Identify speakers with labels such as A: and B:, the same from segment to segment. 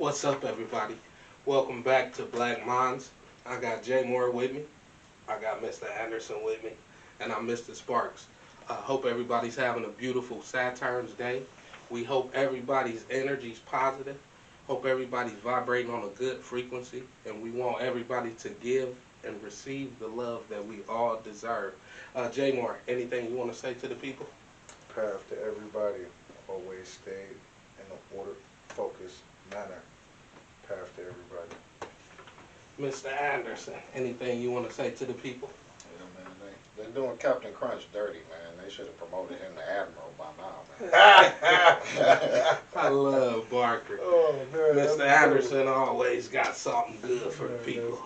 A: What's up, everybody? Welcome back to BlackMinds. I got Jay Moore with me. I got Mr. Anderson with me, and I'm Mr. Sparks. I hope everybody's having a beautiful Saturn's Day. We hope everybody's energy's positive. Hope everybody's vibrating on a good frequency, and we want everybody to give and receive the love that we all deserve. Jay Moore, anything you want to say to the people?
B: Path to everybody. Always stay in an ordered, focused manner. Path to everybody.
A: Mr. Anderson, anything you want to say to the people?
C: Yeah, man, they're doing Captain Crunch dirty, man. They should have promoted him to Admiral by now, man.
A: I love Barker.
B: Oh, man,
A: Mr. Anderson always got something good for the people.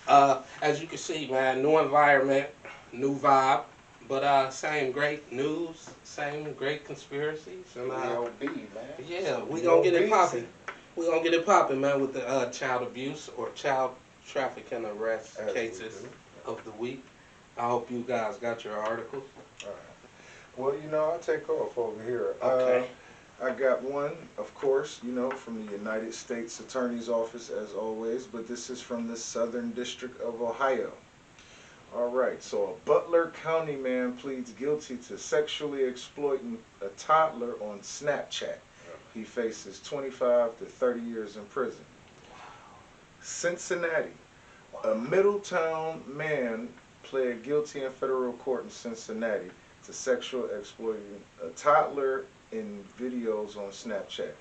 A: As you can see, man, new environment, new vibe, but same great news, same great conspiracies, and
C: EOB, man.
A: yeah, we gonna get it popping. We gonna get it popping, man, with the child abuse or child trafficking arrest cases of the week. I hope you guys got your articles.
B: All right. Well, I'll take off over here.
A: Okay.
B: I got one, of course, from the United States Attorney's Office, as always, but this is from the Southern District of Ohio. All right, so a Butler County man pleads guilty to sexually exploiting a toddler on Snapchat. He faces 25 to 30 years in prison. Cincinnati. A Middletown man pled guilty in federal court in Cincinnati to sexual exploiting a toddler in videos on Snapchat.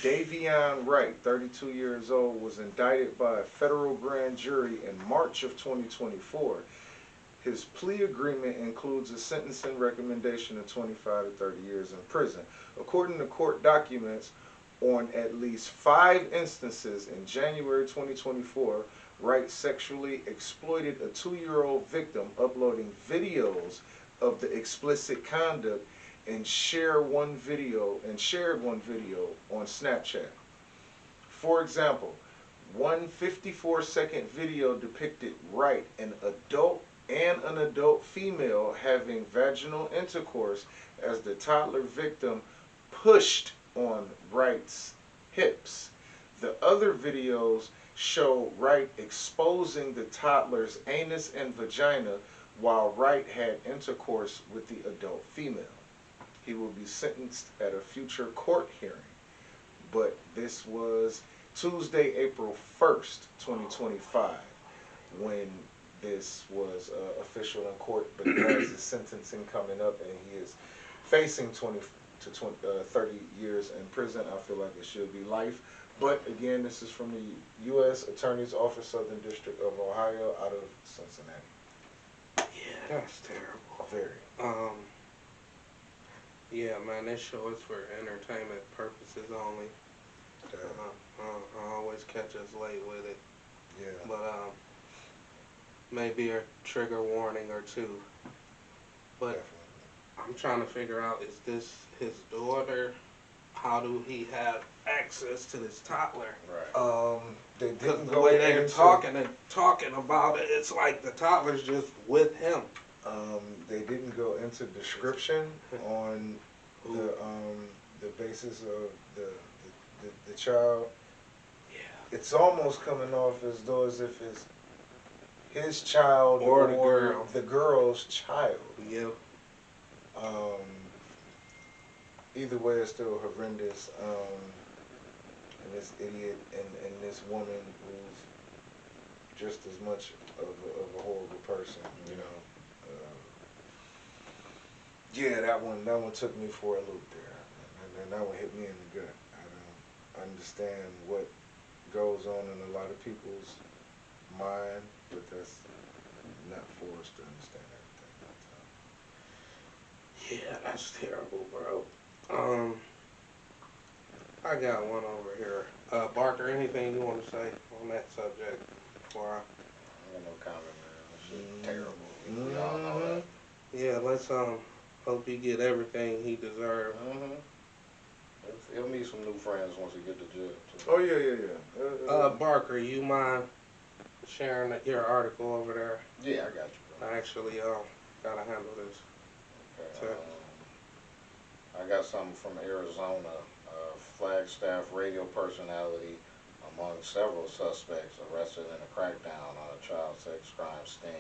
B: Davion Wright, 32 years old, was indicted by a federal grand jury in March of 2024. His plea agreement includes a sentencing recommendation of 25 to 30 years in prison. According to court documents, on at least 5 instances in January 2024, Wright sexually exploited a 2-year-old victim, uploading videos of the explicit conduct and shared one video on Snapchat. For example, one 54-second video depicted Wright, an adult female, having vaginal intercourse as the toddler victim pushed on Wright's hips. The other videos show Wright exposing the toddler's anus and vagina while Wright had intercourse with the adult female. He will be sentenced at a future court hearing, but this was Tuesday, April 1st, 2025, when this was official in court, but he has his sentencing coming up, and he is facing 20 to 30 years in prison. I feel like it should be life. But again, this is from the U.S. Attorney's Office, Southern District of Ohio, out of Cincinnati.
A: Yeah, that's terrible.
B: Very.
A: Yeah, man, this show is for entertainment purposes only. I always catch us late with it.
B: Yeah.
A: But maybe a trigger warning or two. But
B: Definitely.
A: I'm trying to figure out, is this his daughter? How do he have access to this toddler?
C: Right.
B: They
A: Because
B: didn't
A: the
B: go
A: way they're
B: into,
A: talking about it, it's like the toddler's just with him.
B: They didn't go into description on the basis of the child.
A: Yeah.
B: It's almost coming off as though as if it's his child
A: Or the girl.
B: the girl's child.
A: Yeah.
B: Either way, it's still horrendous. And this idiot and this woman who's just as much of a horrible person, Yeah, that one took me for a loop there, and that one hit me in the gut. I don't understand what goes on in a lot of people's mind, but that's not for us to understand everything.
A: Yeah, that's terrible, bro. I got one over here. Barker, anything you want to say on that subject before
C: I got no comment, man. That shit's terrible. We all know that.
A: Yeah, let's hope he get everything he deserves.
C: He'll meet some new friends once he get to jail, too.
B: Oh, yeah.
A: Barker, you mind sharing your article over there?
C: Yeah, I got you, bro.
A: I actually gotta handle this.
C: Okay, I got something from Arizona. Flagstaff radio personality among several suspects arrested in a crackdown on a child sex crime sting.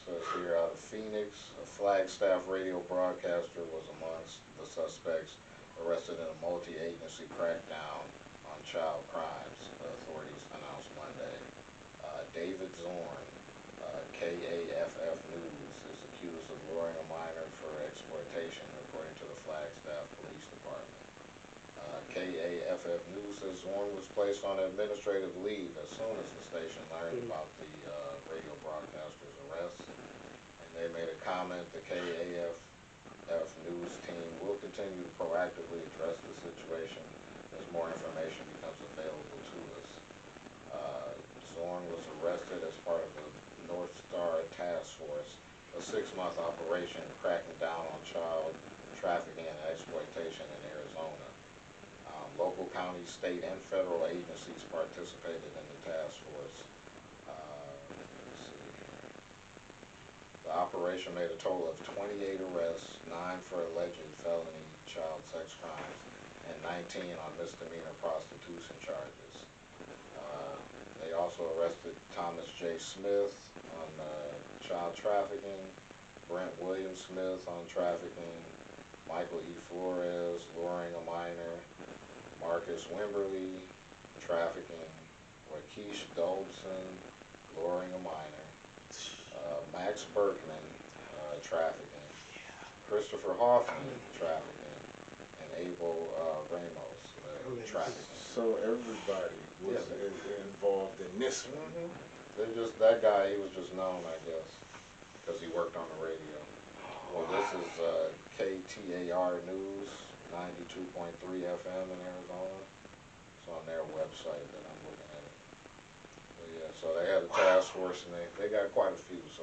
C: Says here out of Phoenix, a Flagstaff radio broadcaster was amongst the suspects arrested in a multi-agency crackdown on child crimes, the authorities announced Monday. David Zorn, KAFF News, is accused of luring a minor for exploitation, according to the Flagstaff Police Department. KAFF News says Zorn was placed on administrative leave as soon as the station learned about the radio broadcaster's arrest. And they made a comment, the KAFF News team will continue to proactively address the situation as more information becomes available to us. Zorn was arrested as part of the North Star Task Force, a 6-month operation cracking down on child trafficking and exploitation in Arizona. Local, county, state, and federal agencies participated in the task force. Let's see. The operation made a total of 28 arrests, 9 for alleged felony child sex crimes, and 19 on misdemeanor prostitution charges. They also arrested Thomas J. Smith on child trafficking, Brent William Smith on trafficking, Michael E. Flores, luring a minor, Marcus Wimberly, trafficking, Rakesh Dobson, luring a minor, Max Berkman, trafficking, Christopher Hoffman, trafficking, and Abel Ramos, trafficking.
B: So everybody was involved in this one.
C: That guy, he was just known, I guess, because he worked on the radio. Well, this is KTAR News, 92.3 FM in Arizona. It's on their website that I'm looking at it. But yeah, so they had a task force and they got quite a few, so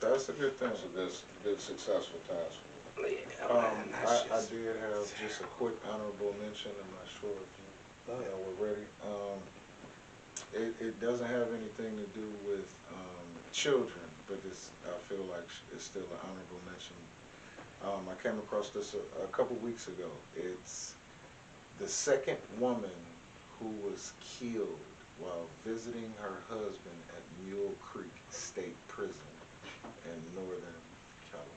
B: That's a good thing.
C: That's a good successful task force.
B: I did have just a quick honorable mention. I'm not sure if you were ready. It doesn't have anything to do with children, but I feel like it's still an honorable mention. I came across this a couple weeks ago. It's the second woman who was killed while visiting her husband at Mule Creek State Prison in Northern California.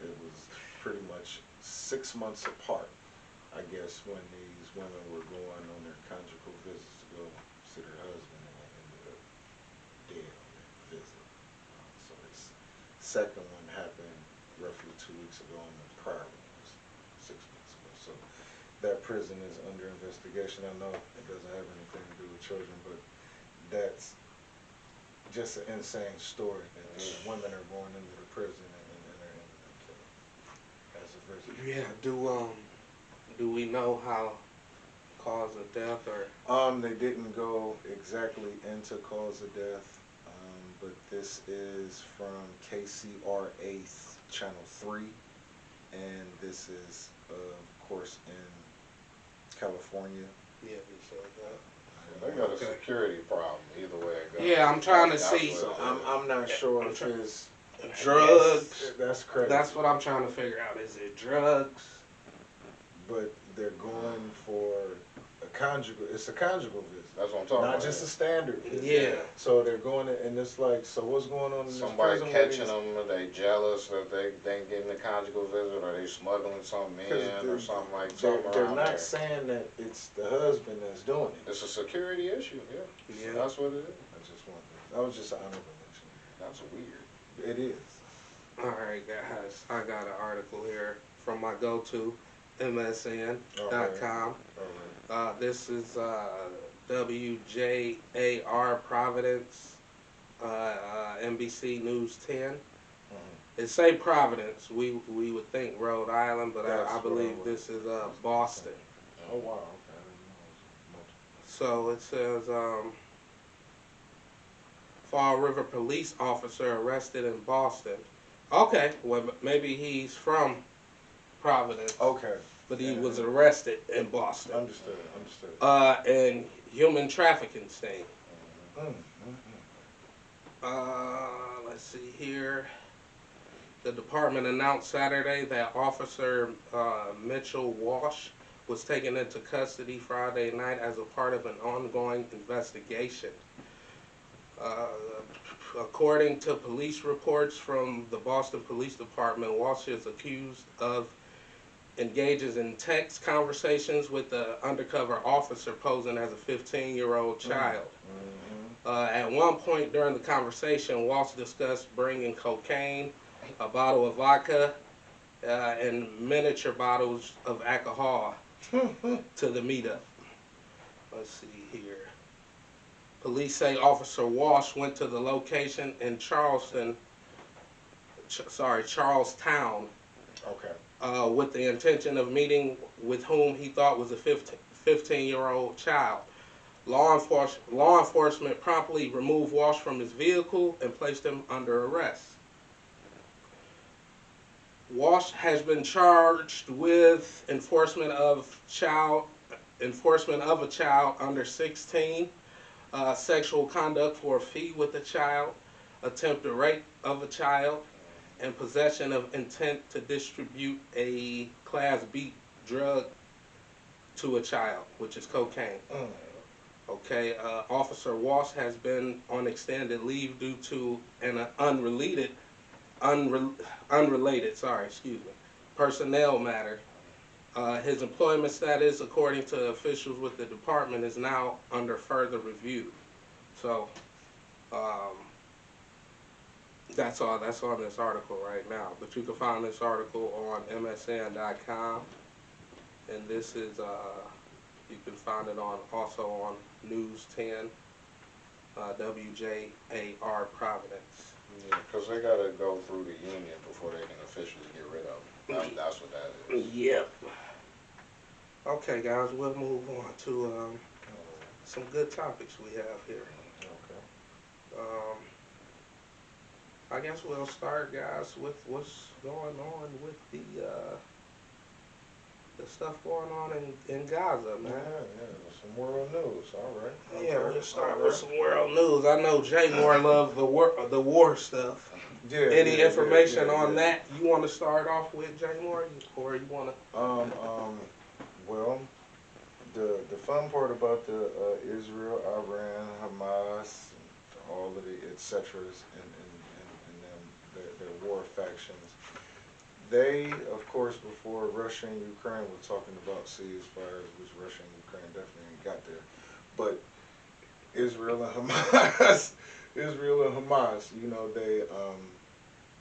B: It was pretty much 6 months apart, I guess, when these women were going on their conjugal visits to go see their husband, and they ended up dead on that visit. So this second one happened roughly 2 weeks ago, and the prior one was 6 months ago. So that prison is under investigation. I know it doesn't have anything to do with children, but that's just an insane story that these women are going into the prison and they're ended up killing as a visit.
A: Yeah, do we know how cause of death or?
B: They didn't go exactly into cause of death, but this is from KCRA Channel 3, and this is, of course, in California.
A: Yeah, he said that.
C: They got a security problem either way it goes.
A: Yeah, I'm trying to see.
B: So I'm not sure if it's
A: drugs.
B: That's crazy.
A: That's what I'm trying to figure out. Is it drugs?
B: But they're going for a conjugal. It's a conjugal visit.
C: That's what I'm talking about.
B: Not just a standard visit.
A: Yeah.
B: So they're going to, and it's like, so what's going on in this
C: Somebody
B: prison?
C: catching them, are they jealous that they ain't getting a conjugal visit, or they smuggling something in, or something like that?
B: They're not saying that it's the husband that's doing it.
C: It's a security issue, yeah.
A: Yeah.
C: That's what it is.
B: I just wanted, that was just an honorable mention.
C: That's weird.
B: It is.
A: All right, guys. I got an article here from my go-to, MSN.com. This is WJAR Providence, NBC News 10. It say Providence. We would think Rhode Island, but I believe this is Boston.
B: Oh wow. Okay.
A: So it says Fall River police officer arrested in Boston. Okay, well maybe he's from Providence.
B: Okay.
A: But he was arrested in Boston.
B: Understood.
A: And human trafficking sting. Let's see here. The department announced Saturday that Officer Mitchell Walsh was taken into custody Friday night as a part of an ongoing investigation. Uh, According to police reports from the Boston Police Department, Walsh is accused of engages in text conversations with the undercover officer posing as a 15-year-old child. At one point during the conversation, Walsh discussed bringing cocaine, a bottle of vodka, and miniature bottles of alcohol to the meetup. Let's see here. Police say Officer Walsh went to the location in Charlestown,
B: Okay.
A: with the intention of meeting with whom he thought was a 15-year-old child. Law enforcement promptly removed Walsh from his vehicle and placed him under arrest. Walsh has been charged with enforcement of a child under 16, sexual conduct for a fee with a child, attempted rape of a child, and possession of intent to distribute a Class B drug to a child, which is cocaine. Okay, Officer Walsh has been on extended leave due to an unrelated personnel matter. His employment status, according to officials with the department, is now under further review. So, that's all that's on this article right now. But you can find this article on MSN.com, and this is you can find it also on News 10, WJAR Providence.
C: Yeah, because they got to go through the union before they can officially get rid of them. That's what that is.
A: Yep. Okay, guys, we'll move on to some good topics we have here.
B: Okay.
A: I guess we'll start, guys, with what's going on with the stuff going on in Gaza, man.
B: Yeah, some world news. All right.
A: Yeah,
B: Okay.
A: we'll start with some world news. I know Jay Moore loves the war stuff.
B: Yeah.
A: Any information on that you want to start off with, Jay Moore, or you want to?
B: Well, the fun part about the Israel, Iran, Hamas, all of the et ceteras, and them, their war factions. They, of course, before Russia and Ukraine were talking about ceasefires, which Russia and Ukraine definitely ain't got there. But Israel and Hamas, you know, they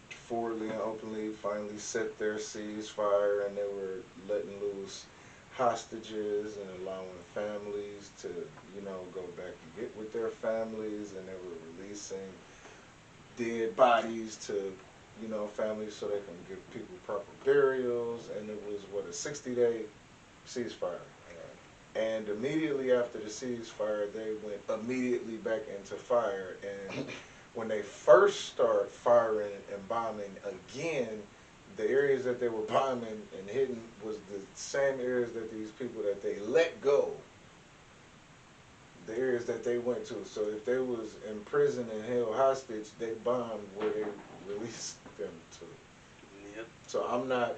B: forwardly and openly finally set their ceasefire, and they were letting loose hostages and allowing families to, you know, go back and get with their families, and they were releasing dead bodies to, you know, families so they can give people proper burials, and it was, what, a 60-day ceasefire. And immediately after the ceasefire, they went immediately back into fire, and when they first start firing and bombing again, the areas that they were bombing and hitting was the same areas that these people that they let go, the areas that they went to. So if they was in prison and held hostage, they bombed where they released them to.
A: Yep.
B: So I'm not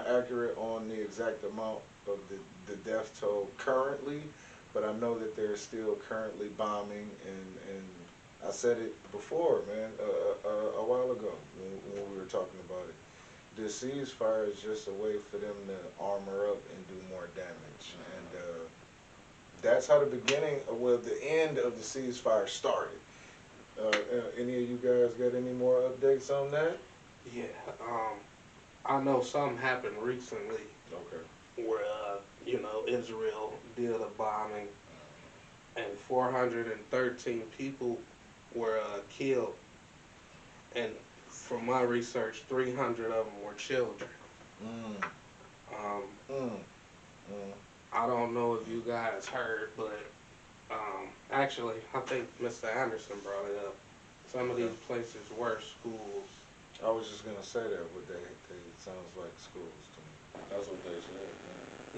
B: accurate on the exact amount of the death toll currently, but I know that they're still currently bombing, and I said it before, man, a while ago when we were talking about it. The ceasefire is just a way for them to armor up and do more damage, and that's how the the end of the ceasefire started. Any of you guys got any more updates on that?
A: Yeah, I know something happened recently.
B: Okay.
A: Where you know, Israel did a bombing, and 413 people were killed, and from my research, 300 of them were children. I don't know if you guys heard, but actually, I think Mr. Anderson brought it up. Some of these places were schools.
B: I was just gonna say that, but they sounds like schools to me.
C: That's what they said.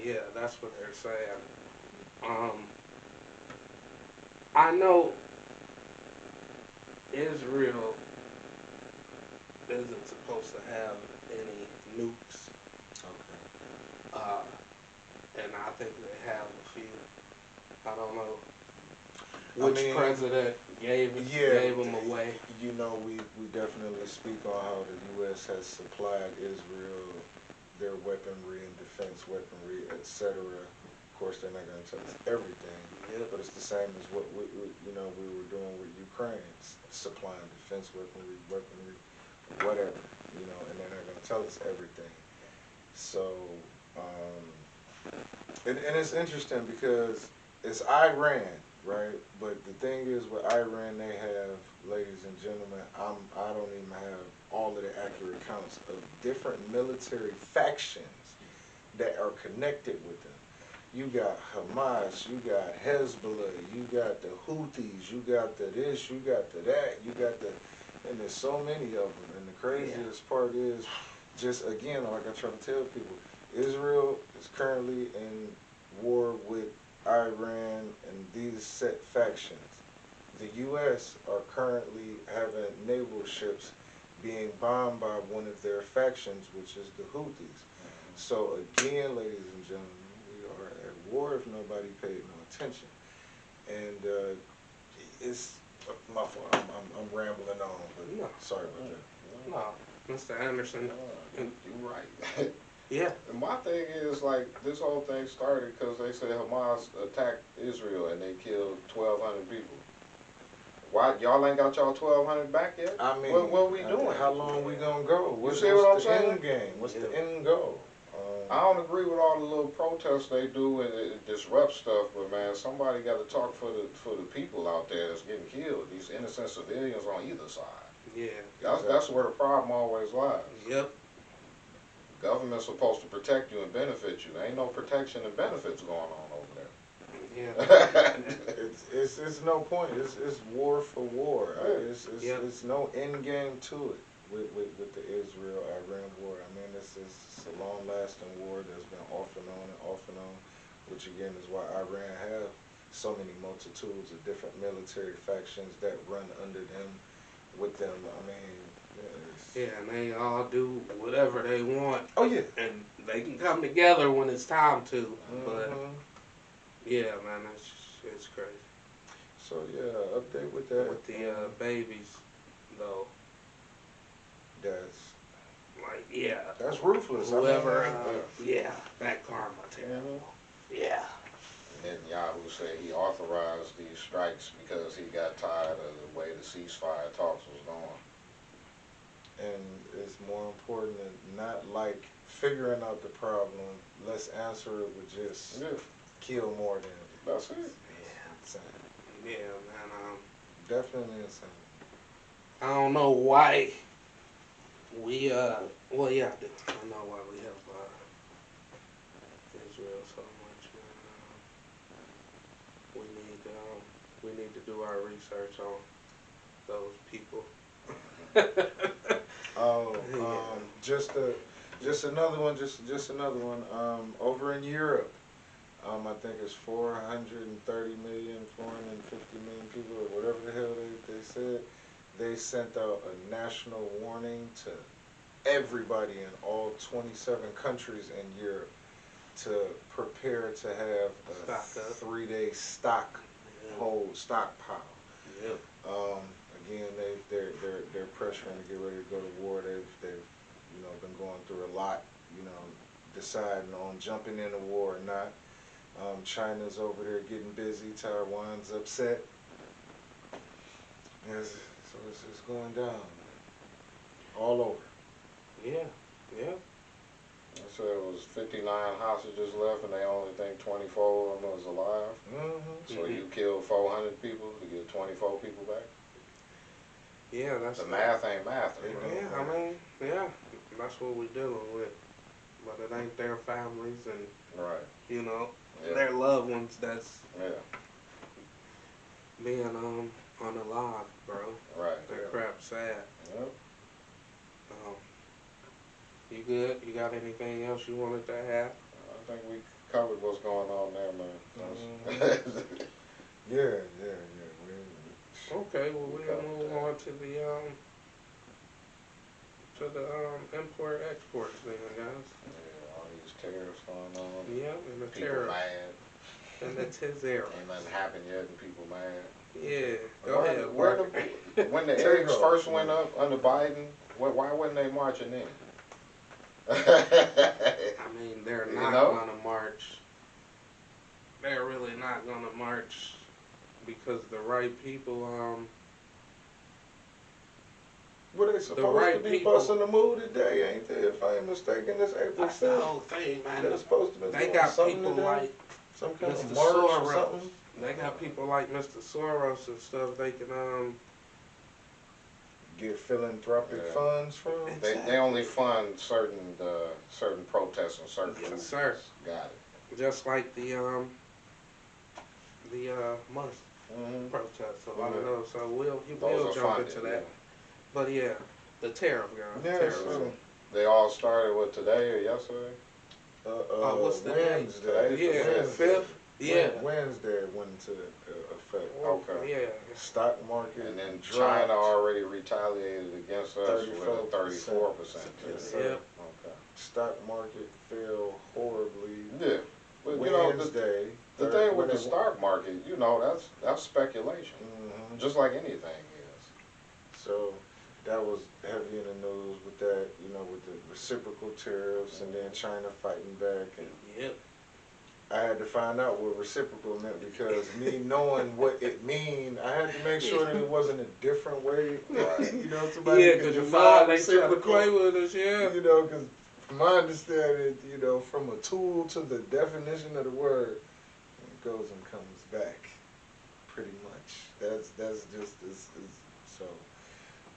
A: Yeah, that's what they're saying. I know Israel isn't supposed to have any nukes,
B: Okay.
A: and I think they have a few. I don't know
B: I
A: which
B: mean,
A: president gave them away.
B: You know, we definitely speak on how the U.S. has supplied Israel their weaponry and defense weaponry, etc. Of course, they're not going to tell us everything,
A: Yep.
B: but it's the same as what we were doing with Ukraine, supplying defense weaponry, whatever, and they're not going to tell us everything. So, and it's interesting because it's Iran, right? But the thing is, with Iran, they have, ladies and gentlemen, I don't even have all of the accurate counts of different military factions that are connected with them. You got Hamas, you got Hezbollah, you got the Houthis, you got the this, you got the that, you got the, and there's so many of them. And the craziest part is, just again, like I try to tell people, Israel is currently in war with Iran and these set factions. The U.S. are currently having naval ships being bombed by one of their factions, which is the Houthis. So again, ladies and gentlemen, we are at war if nobody paid no attention. And it's my fault. I'm rambling on, but
A: No.
B: sorry about that.
A: No, Mr. Anderson.
C: You're right.
A: Yeah.
C: And my thing is, like, this whole thing started because they said Hamas attacked Israel and they killed 1,200 people. Why y'all ain't got y'all 1,200 back yet?
B: I mean,
C: what we doing?
B: How long we gonna go?
C: You see what I'm
B: the
C: saying?
B: end game? What's the end goal?
C: I don't agree with all the little protests they do and it disrupts stuff, but man, somebody got to talk for the people out there that's getting killed. These innocent civilians on either side.
A: Yeah.
C: That's where the problem always lies.
A: Yep.
C: Government's supposed to protect you and benefit you. There ain't no protection and benefits going on over there.
A: Yeah.
B: It's no point. It's war for war.
A: Yep.
B: It's no end game to it with the Israel-Iran war. I mean, it's a long-lasting war that's been off and on, which again is why Iran have so many multitudes of different military factions that run under them, with them. I mean,
A: Yeah, and they all do whatever they want.
B: oh yeah,
A: And they can come together when it's time to.
B: mm-hmm.
A: But yeah, man, it's crazy.
B: So yeah, update with that.
A: With the babies, though.
B: That's
A: That's
B: ruthless.
A: Whoever,
B: I mean,
A: that karma terrible. Yeah.
C: Netanyahu said he authorized these strikes because he got tired of the way the ceasefire talks was going.
B: and it's more important than not like figuring out the problem. Let's answer it with just kill more than
C: That's it.
B: insane.
A: Yeah, man.
B: Definitely insane.
A: I don't know why we, well, yeah, I do. I know why we help Israel so much, man. We need to do our research on those people.
B: Oh,
A: Yeah.
B: just another one. Just another one. Over in Europe, I think it's 430 million, 450 million people, or whatever the hell they said. They sent out a national warning to everybody in all 27 countries in Europe to prepare to have a
A: Stock up.
B: 3-day stockpile.
A: Yep.
B: Again, they're pressuring to get ready to go to war. They've been going through a lot, deciding on jumping into war or not. China's over there getting busy. Taiwan's upset. Yes, so it's going down all over.
A: Yeah. Yeah.
C: They said it was 59 hostages left and they only think 24 of them was alive.
B: Mm-hmm.
C: So you killed 400 people to get 24 people back?
A: Yeah, that's
C: The math ain't math.
A: Yeah, I mean, yeah, that's what we're dealing with. But it ain't their families and,
C: Right.
A: their loved ones that's
C: Yeah.
A: being unalive, bro.
C: Right.
A: That crap's sad.
C: Yep.
A: You good? You got anything else you wanted to add?
C: I think we covered what's going on there, man.
B: Mm-hmm. Yeah.
A: Okay, well we'll move on to the to the import export thing, guys.
C: Yeah, all these tariffs going on.
A: Yeah, and the
C: People
A: tariff
C: mad.
A: and the tizera.
C: Ain't nothing happened yet, and people mad.
A: Yeah, go ahead. Mark.
C: When the
B: Take
C: eggs
B: off,
C: first
B: man.
C: went up under Biden, why wasn't they marching in?
A: I mean, they're
C: You
A: not
C: know?
A: gonna march. They're really not gonna march because the right people.
B: Well, they supposed
A: right
B: to be
A: people-
B: busting the move today, ain't they? If I ain't mistaken, this April
A: That's the
B: 5th.
A: whole thing, man.
B: They're supposed to be
A: They
B: doing
A: got
B: something
A: people
B: today?
A: like
B: Some kind of
A: Mr.
B: march or
A: Soros.
B: something?
A: They got people like Mr. Soros and stuff. They can
B: Get philanthropic
C: Yeah.
B: funds from?
C: They only fund certain protests and certain
A: Yes,
C: movements.
A: sir.
C: Got it.
A: just like the month
C: Mm-hmm.
A: protests. A lot of
C: Yeah.
A: those. So we'll
C: Those are
A: jump
C: funded,
A: into that.
C: yeah.
A: But yeah, the tariff guys.
B: Yeah,
A: Tariffs.
B: sure.
C: They all started with today or yesterday?
A: What's the day?
B: Wednesday.
C: Today's the
A: Yeah,
B: Wednesday.
A: 5th. Yeah.
B: Wednesday it went into effect.
C: Okay.
A: Yeah.
B: Stock market
C: And then
B: dropped.
C: China already retaliated against us with a
B: 34%.
C: 34%.
B: Yes,
A: Yep.
B: sir.
C: Okay.
B: Stock market fell horribly.
C: Yeah. But you know,
B: Wednesday.
C: the thing with the stock market, you know, that's speculation.
B: Hmm.
C: Just like anything is.
B: So that was heavy in the news with that, you know, with the reciprocal tariffs and then China fighting back. And
A: Yep.
B: I had to find out what reciprocal meant because me knowing what it mean, I had to make sure that it wasn't a different way.
C: Right.
B: You know, somebody
A: Yeah,
B: could
A: because you
B: define
A: know they try to
B: reciprocal.
A: play with us. Yeah.
B: You know, because from my understanding, you know, from a tool to the definition of the word, it goes and comes back, pretty much. That's just so.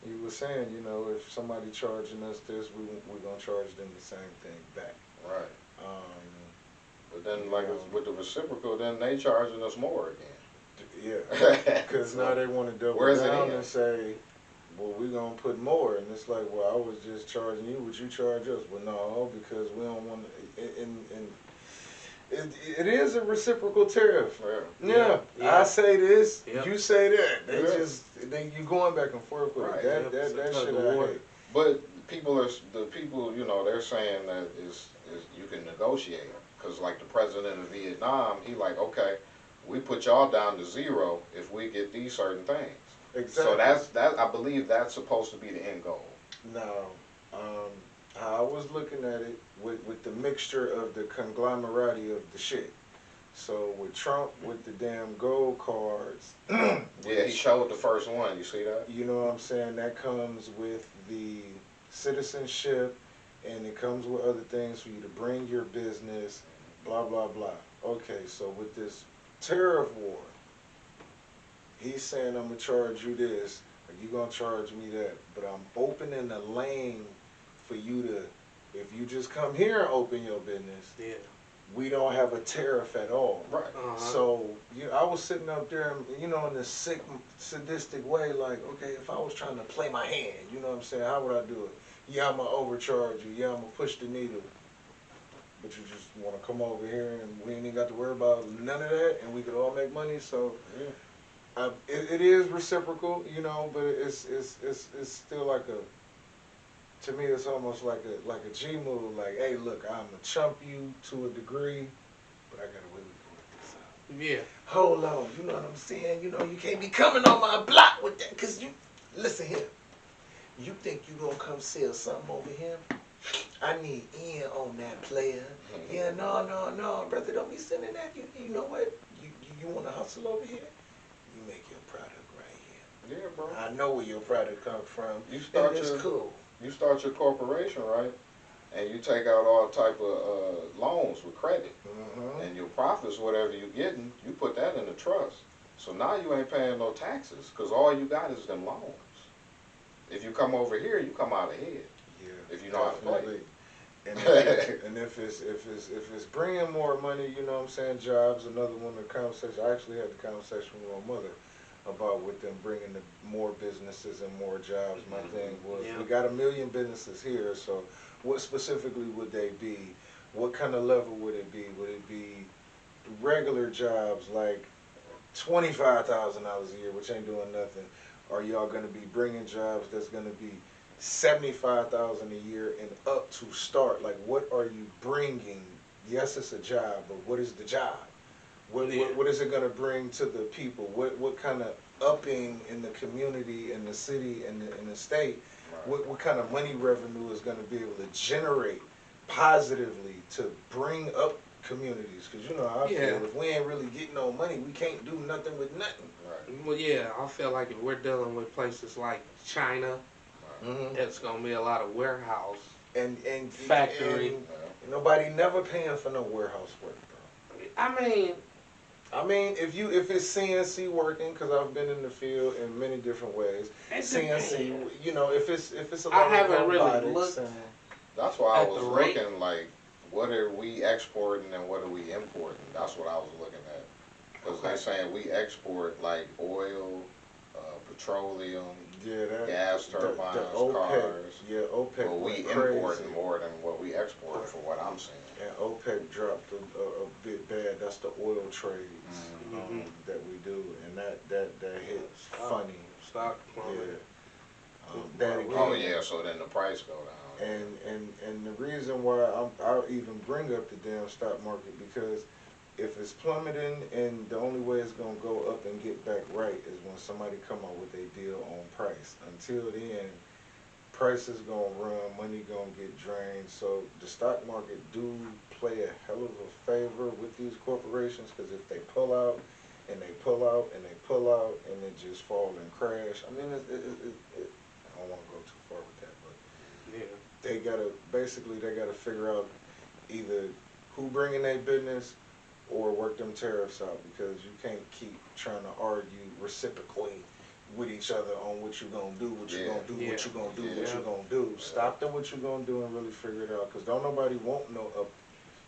B: You were saying, you know, if somebody charging us this, we're gonna charge them the same thing back.
C: Right.
B: Um,
C: But then, like with the reciprocal, then they charging us more again.
B: yeah, because now they want to double
C: Where's it
B: down
C: in?
B: and say, well, we're gonna put more, and it's like, well, I was just charging you, would you charge us? Well, no, because we don't want to. And it is a reciprocal tariff.
C: Yeah.
B: Yeah, I say this,
A: Yep.
B: you say that. They
C: Yeah.
B: just you going back and forth with
C: Right.
B: it.
A: Yep,
B: That
A: it's a
B: that
A: tug
B: shit
A: of
B: I
A: war.
B: hate.
C: But the people, you know, they're saying that is you can negotiate because like the president of Vietnam, he like, okay, we put y'all down to 0 if we get these certain things.
B: Exactly.
C: So I believe that's supposed to be the end goal.
B: Now, how I was looking at it with the mixture of the conglomerate of the shit. So with Trump, with the damn gold cards.
C: Yeah, he showed the first one. You see that?
B: You know what I'm saying? That comes with the citizenship, and it comes with other things for you to bring your business, blah, blah, blah. Okay, so with this tariff war, he's saying, I'm going to charge you this, or you going to charge me that. But I'm opening a lane for you to, if you just come here and open your business,
A: Yeah.
B: we don't have a tariff at all.
C: Right.
B: So I was sitting up there, you know, in this sick, sadistic way, like, okay, if I was trying to play my hand, you know what I'm saying, how would I do it? Yeah, I'm going to overcharge you. Yeah, I'm going to push the needle. But you just want to come over here and we ain't even got to worry about none of that and we could all make money. So
C: Yeah.
B: it is reciprocal, you know, but it's still like to me, it's almost like a G move. Like, hey, look, I'm going to chump you to a degree, but I got to really work this out.
A: Yeah.
B: Hold on, you know what I'm saying? You know, you can't be coming on my block with that, because you, listen here, you think you gonna come sell something over here? I need in on that, player. Yeah, no, brother, don't be sending that. You know what? You wanna hustle over here? You make your product right here.
C: Yeah, bro.
B: I know where your product comes from.
C: You start
B: and it's
C: your
B: cool.
C: You start your corporation, right? And you take out all type of loans with credit.
B: Mm-hmm.
C: And your profits, whatever you're getting, you put that in the trust. So now you ain't paying no taxes because all you got is them loans. If you come over here, you come out ahead.
B: Yeah,
C: if you know how to play.
B: definitely. And if it's bringing more money, you know what I'm saying, jobs, another one of the conversations, I actually had the conversation with my mother about with them bringing the more businesses and more jobs. My thing was,
A: Yeah.
B: we got 1 million businesses here, so what specifically would they be? What kind of level would it be? Would it be regular jobs like $25,000 a year, which ain't doing nothing? Are y'all going to be bringing jobs that's going to be $75,000 a year and up to start. Like, what are you bringing? Yes, it's a job, but what is the job? What is it going to bring to the people? What kind of upping in the community, in the city, in the state?
C: Right.
B: What kind of money revenue is going to be able to generate positively to bring up communities? Because you know how I feel. If we ain't really getting no money, we can't do nothing with nothing.
C: Right.
A: Well, yeah, I feel like if we're dealing with places like China,
B: Mm-hmm.
A: it's gonna be a lot of warehouse
B: And
A: factory.
B: and nobody never paying for no warehouse work, bro. I mean, if it's CNC working, because I've been in the field in many different ways. CNC, you know, if it's a lot
A: I haven't
B: of
A: really
B: robotics
A: looked.
B: and
C: That's why I
A: At
C: was
A: the rate.
C: looking like, what are we exporting and what are we importing? That's what I was looking at. Because they're saying we export like oil, petroleum,
B: yeah,
C: gas turbines,
B: the OPEC,
C: cars.
B: yeah, OPEC
C: But we
B: went crazy.
C: importing more than what we export for what I'm seeing.
B: And OPEC dropped a bit bad. That's the oil trades
A: Mm-hmm.
B: that we do, and that hit funny.
A: Stock plummeted.
B: That
C: Oh
B: again.
C: yeah, so then the price go down.
B: And the reason why I even bring up the damn stock market, because if it's plummeting and the only way it's gonna go up and get back right is when somebody come up with a deal on price. Until then, price is gonna run, money gonna get drained. So the stock market do play a hell of a favor with these corporations, because if they pull out and they pull out and they pull out and it just fall and crash, I mean, I don't want to go too far with that, but
A: Yeah.
B: they gotta figure out either who bringing their business or work them tariffs out, because you can't keep trying to argue reciprocally with each other on what you gonna do, what you gonna do, what you gonna do, what you gonna do. Stop them what you gonna do and really figure it out, because don't nobody want no up,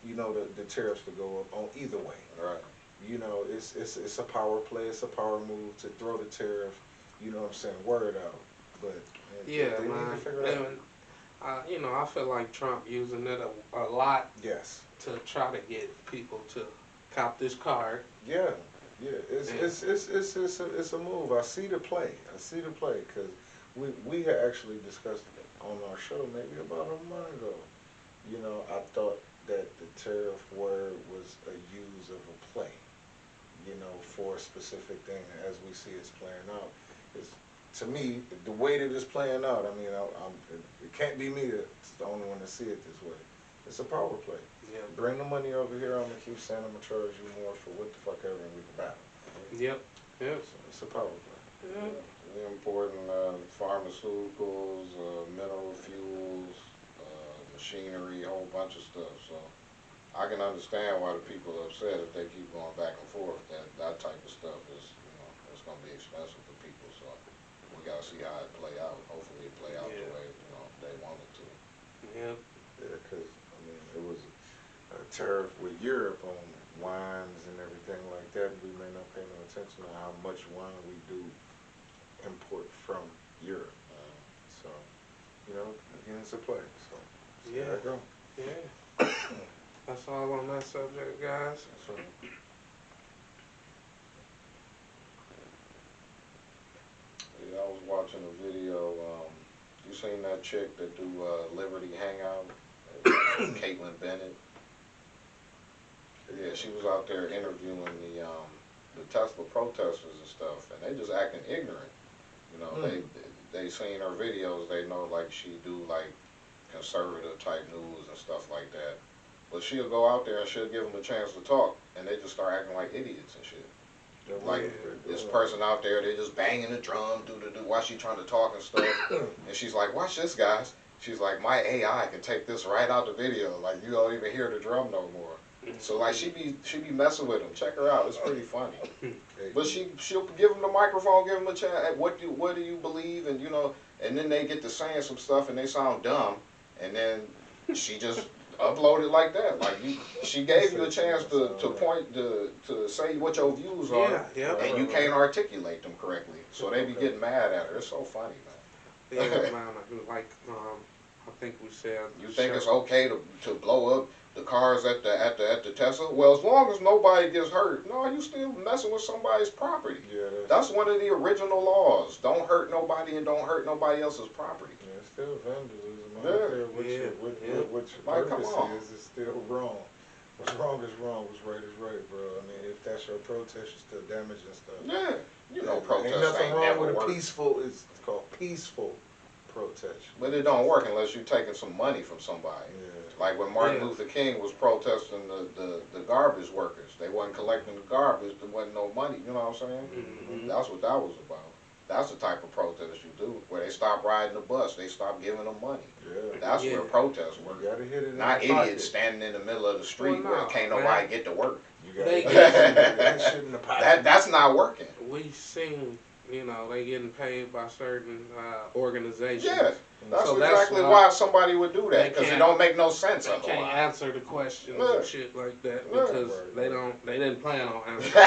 B: you know, the tariffs to go up on either way.
C: Right.
B: You know, it's a power play, it's a power move to throw the tariff, you know what I'm saying, word out. But
A: Yeah,
B: they
A: man.
B: need to figure it out.
A: You know, I feel like Trump using it a lot
B: Yes.
A: to try to get people to cop this card.
B: Yeah, yeah. It's a move. I see the play. Because we had actually discussed it on our show maybe about a month ago. You know, I thought that the tariff word was a use of a play, you know, for a specific thing. As we see it's playing out, it's, to me, the way that it's playing out, I mean, it can't be me that's the only one to see it this way. It's a power play.
A: Yeah.
B: Bring the money over here, I'm going to keep saying I'm going to charge you more for what the fuck ever, and we can battle.
A: Yep. Yep.
B: So it's a power play.
A: Yeah.
C: We importing pharmaceuticals, mineral fuels, machinery, a whole bunch of stuff. So I can understand why the people are upset if they keep going back and forth. That type of stuff is, you know, it's going to be expensive for people. So we got to see how it play out. Hopefully it play out the way, you know, they want it to.
A: Yep.
B: Yeah, because, I mean, it was a tariff with Europe on wines and everything like that. We may not pay no attention to how much wine we do import from Europe. So, you know, again, it's a play. So,
A: Yeah.
B: there I go.
A: Yeah. That's all on that subject, guys.
B: That's right.
C: Yeah, I was watching a video. You seen that chick that do Liberty Hangout? Caitlin Bennett. Yeah, she was out there interviewing the Tesla protesters and stuff, and they just acting ignorant. You know, they seen her videos. They know like she do like conservative type news and stuff like that. But she'll go out there and she'll give them a chance to talk, and they just start acting like idiots and shit. Like this person out there, they just banging the drum, do while she trying to talk and stuff. And she's like, "Watch this, guys." She's like, "My AI can take this right out the video. Like you don't even hear the drum no more." So like she be messing with them. Check her out. It's pretty funny. But she'll give them the microphone, give them a chance. Hey, what do you believe? And you know, and then they get to saying some stuff and they sound dumb, and then she just upload it like that. Like she gave you a chance to point to say what your views are, and you can't articulate them correctly. So they be getting mad at her. It's so funny, man.
A: Yeah, man. Like I think we said.
C: You think it's okay to blow up the cars at the Tesla. Well, as long as nobody gets hurt, no, you still messing with somebody's property.
B: Yeah,
C: That's one of the original laws. Don't hurt nobody and don't hurt nobody else's property.
B: yeah, it's still vandalism. I
C: Yeah.
B: don't care what your
C: Like, come
B: purpose
C: on.
B: is, it's still wrong. What's wrong is wrong, what's right is right, bro. I mean, if that's your protest, you're still damaging stuff.
C: Yeah, you know,
B: Ain't
C: protest
B: nothing
C: ain't
B: wrong
C: never
B: with a
C: worked.
B: peaceful, it's called peaceful protest.
C: But it don't work unless you're taking some money from somebody.
B: Yeah.
C: Like when Martin
A: Yeah.
C: Luther King was protesting the garbage workers. They wasn't collecting the garbage, there wasn't no money, you know what I'm saying?
A: Mhm.
C: That's what that was about. That's the type of protest you do, where they stop riding the bus, they stop giving them money.
B: Yeah.
C: That's
A: Yeah.
C: where protests
B: You
C: work.
B: gotta hit it in
C: Not
B: the pocket.
C: idiots standing in the middle of the street
A: Well,
C: where
A: no,
C: can't
A: man.
C: nobody get to work.
B: You gotta
A: They
B: hit
A: get-
B: that shit in the pocket.
C: That's not working.
A: We seen, you know, they getting paid by certain organizations.
C: Yeah, that's
A: So that's
C: exactly
A: why
C: why somebody would do
A: they
C: that, because it
A: can't-
C: don't make no sense
A: They can't
C: otherwise.
A: answer the questions
C: Yeah.
A: and shit like that
C: Yeah.
A: because
B: Right.
A: they didn't plan on answering.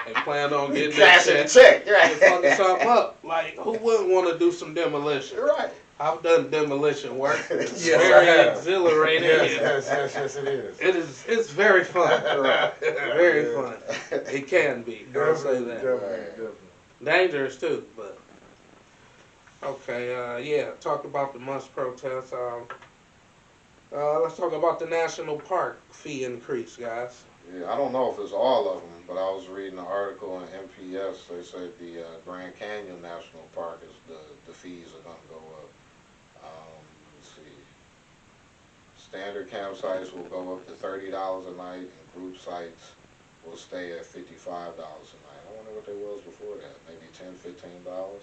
A: They planned on getting that
C: Cashing the
A: check
C: check,
A: and fucking
C: right?
A: something up. Like, who wouldn't want to do some demolition?
C: Right.
A: I've done demolition work. It's
B: Yes, I
A: very
B: have.
A: exhilarating.
B: Yes, it is.
A: It's very fun.
C: Right.
A: Very fun. It can be. I'll say
B: Definitely,
A: that.
B: definitely.
A: Dangerous too, but okay. Yeah. Talk about the must protest. Let's talk about the national park fee increase, guys.
C: Yeah, I don't know if it's all of them, but I was reading an article in MPS. They said the Grand Canyon National Park is the fees are going to go up. Let's see. Standard campsites will go up to $30 a night, and group sites will stay at $55 a night. I wonder what they was before that. Maybe $10, $15.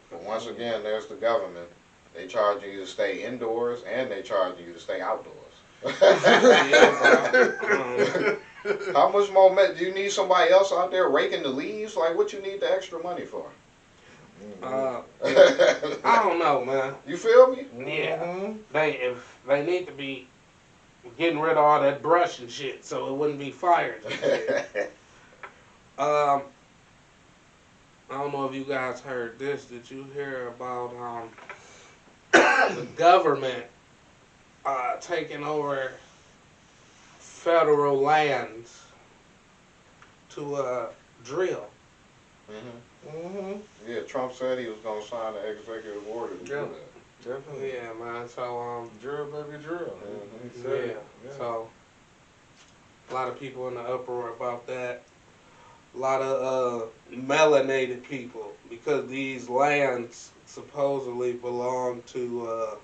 C: But once again, there's the government. They charge you to stay indoors, and they charge you to stay outdoors.
A: Yeah, bro.
C: How much more do you need somebody else out there raking the leaves? Like, what you need the extra money for?
A: I don't know, man.
C: You feel me?
A: Yeah, they need to be getting rid of all that brush and shit, so it wouldn't be fires. And shit. I don't know if you guys heard this. Did you hear about the government taking over federal lands to drill?
C: Yeah, Trump said he was gonna sign an executive order to do
B: Yeah.
C: that.
B: Definitely.
A: Yeah, man. So
B: Drill, baby, drill.
C: Mhm.
B: He said
A: yeah.
B: it.
A: So a lot of people in the uproar about that. A lot of melanated people, because these lands supposedly belong to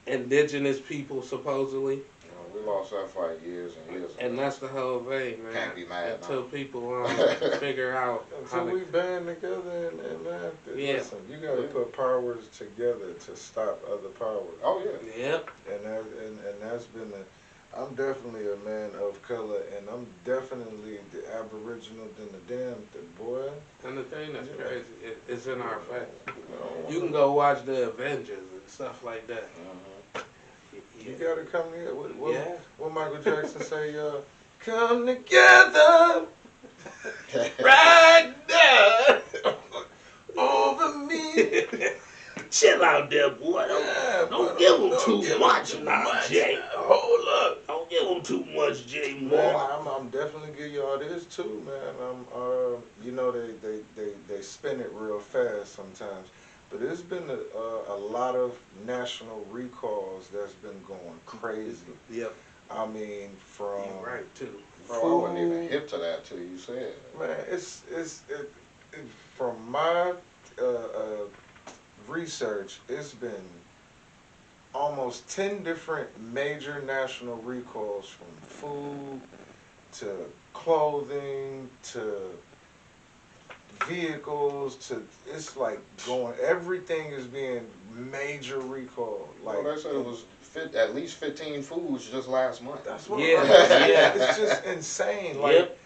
A: indigenous people, supposedly.
C: You know, we lost that fight years and years ago.
A: And that's the whole thing, man.
C: Can't be mad
A: Until
C: now.
A: people figure out how
B: Until we
A: to...
B: band together and man,
A: Yeah.
B: listen, you gotta
C: Yeah.
B: put powers together to stop other powers.
C: Oh yeah.
A: Yep.
B: And that's been I'm definitely a man of color, and I'm definitely the Aboriginal than the damn boy.
A: And the thing that's
B: Yeah.
A: crazy, it's in our face.
B: You
A: You can go watch the Avengers and stuff like that.
B: You gotta come here.
A: Yeah.
B: What Michael Jackson say? Come together right now over me.
A: Chill out there, boy. Don't give them too much now, Jay.
B: Hold up.
A: Don't give them too much, Jay
B: Man,
A: Moore.
B: I'm definitely give y'all this too, man. You know they spin it real fast sometimes, but there's been a lot of national recalls that's been going crazy.
A: Yep.
B: I mean, from
A: You're right, too.
C: Bro, I wasn't even hip to that till you said.
B: man, it's from my research, it's been almost 10 different major national recalls, from food to clothing to vehicles to, it's like going, everything is being major recall. Like,
C: Well, they said it was at least 15 foods just last month.
B: that's what
A: Yeah.
B: it's just insane. Like,
A: Yep.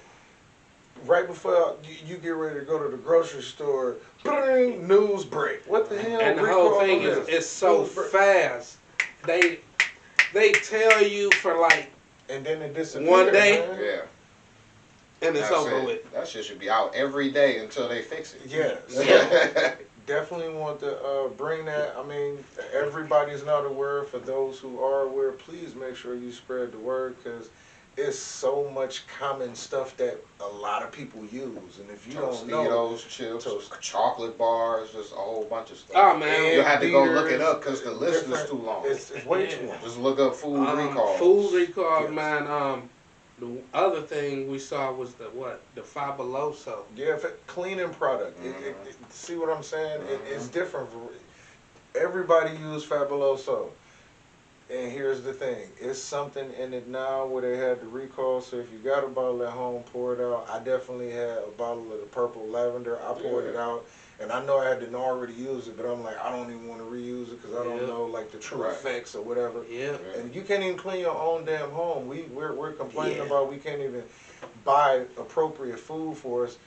B: right before you get ready to go to the grocery store, bling, news break. What the hell?
A: And the
B: recall
A: whole thing
B: this?
A: is so
B: News break.
A: fast. They tell you for like,
B: And then it disappears.
A: one day,
B: man.
C: Yeah.
A: and it's
C: That's
A: over
C: it.
A: with.
C: That shit should be out every day until they fix it.
B: Yes.
A: Yeah.
B: definitely want to bring that. I mean, everybody's not aware. For those who are aware, please make sure you spread the word because it's so much common stuff that a lot of people use. And if you don't know,
C: chips, chocolate bars, just a whole bunch of stuff.
A: Oh man,
C: you had to go look it up because the list is too long.
B: It's way too long.
C: Just look up food recalls.
A: Food recalls,
B: Yes.
A: man. The other thing we saw was the Fabuloso.
B: Yeah, cleaning product. See what I'm saying? It's different. Everybody use Fabuloso. And here's the thing. It's something in it now where they had the recall. So if you got a bottle at home, pour it out. I definitely had a bottle of the purple lavender. I poured it out. And I know I had to already use it, but I'm like, I don't even want to reuse it because I don't know like the true effects or whatever.
A: Yeah.
B: And you can't even clean your own damn home. We're complaining about we can't even buy appropriate food for us.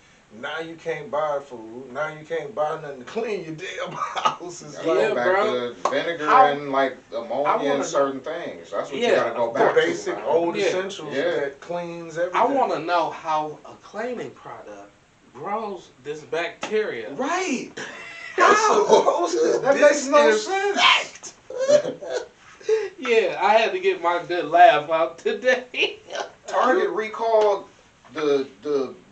B: Now you can't buy food. Now you can't buy nothing to clean your damn house. It's
A: Yeah,
C: back
A: bro.
C: to vinegar and like ammonia and certain things. That's what you gotta go back
B: the
C: to.
B: basic old essentials that cleans everything.
A: I want to know how a cleaning product grows this bacteria.
C: Right.
B: How?
C: That makes no sense.
A: Yeah, I had to get my good laugh out today.
C: Target recalled the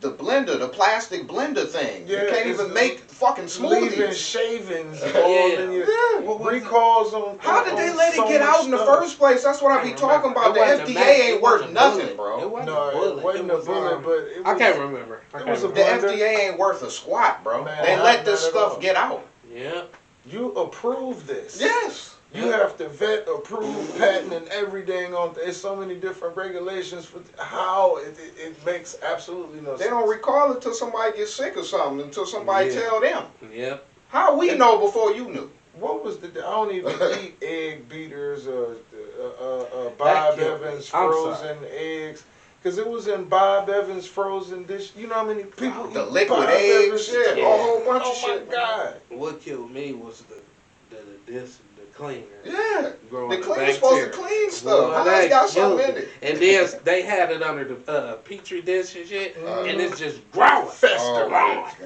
C: blender, the plastic blender thing.
B: Yeah,
C: you can't even make fucking smoothies.
B: Leaving shavings all in your recalls on.
C: How did they let it get out in the first place? That's what I be talking about. The FDA ain't worth nothing, bro.
A: It wasn't
B: No,
A: a bullet.
B: it wasn't a bullet, but it was,
A: I can't remember.
B: It was a
C: The
B: blender.
C: FDA ain't worth a squat, bro.
B: Man,
C: they let this
B: not at
C: stuff
B: all.
C: get out.
A: Yeah.
B: You approve this.
C: Yes.
B: You have to vet, approve, patent, and everything on. There's so many different regulations for how it makes absolutely no sense.
C: They don't recall it till somebody gets sick or something, until somebody tell them.
A: Yep.
C: How we know before you knew?
B: What was the? I don't even eat egg beaters or Bob Evans frozen eggs. Because it was in Bob Evans frozen dish. You know how many people
C: The
B: eat
C: liquid
B: Bob
C: eggs,
B: Evans
C: shit,
B: shit?
C: a whole bunch of
B: Oh
C: shit.
B: my God.
A: What killed me was the cleaner.
C: Yeah.
A: Growing
C: The
A: the
C: cleaner's supposed to
A: bacteria.
C: clean stuff.
A: Boy,
C: How
A: that
C: it's got
A: killed
C: something in
A: it.
C: it?
A: And then they had it under the petri dish and shit, and it's just growing.
B: Festering.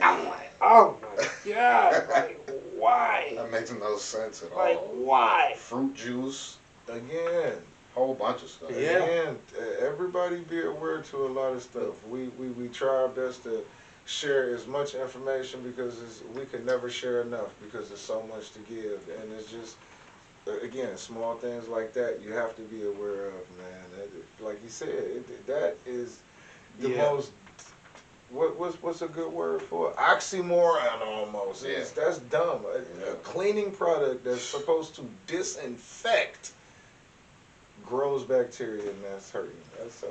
A: I'm like, oh my God. Like, why?
C: That makes no sense at
A: Like,
C: all.
A: why?
C: Fruit juice,
B: Again,
C: whole bunch of stuff.
A: Yeah.
B: again, everybody be aware to a lot of stuff. We try our best to share as much information because we can never share enough because there's so much to give. And it's just, again, small things like that you have to be aware of, man. Like you said, that is the most, what's a good word for it? Oxymoron almost.
C: Yeah.
B: That's dumb. A cleaning product that's supposed to disinfect grows bacteria and that's hurting. That's so.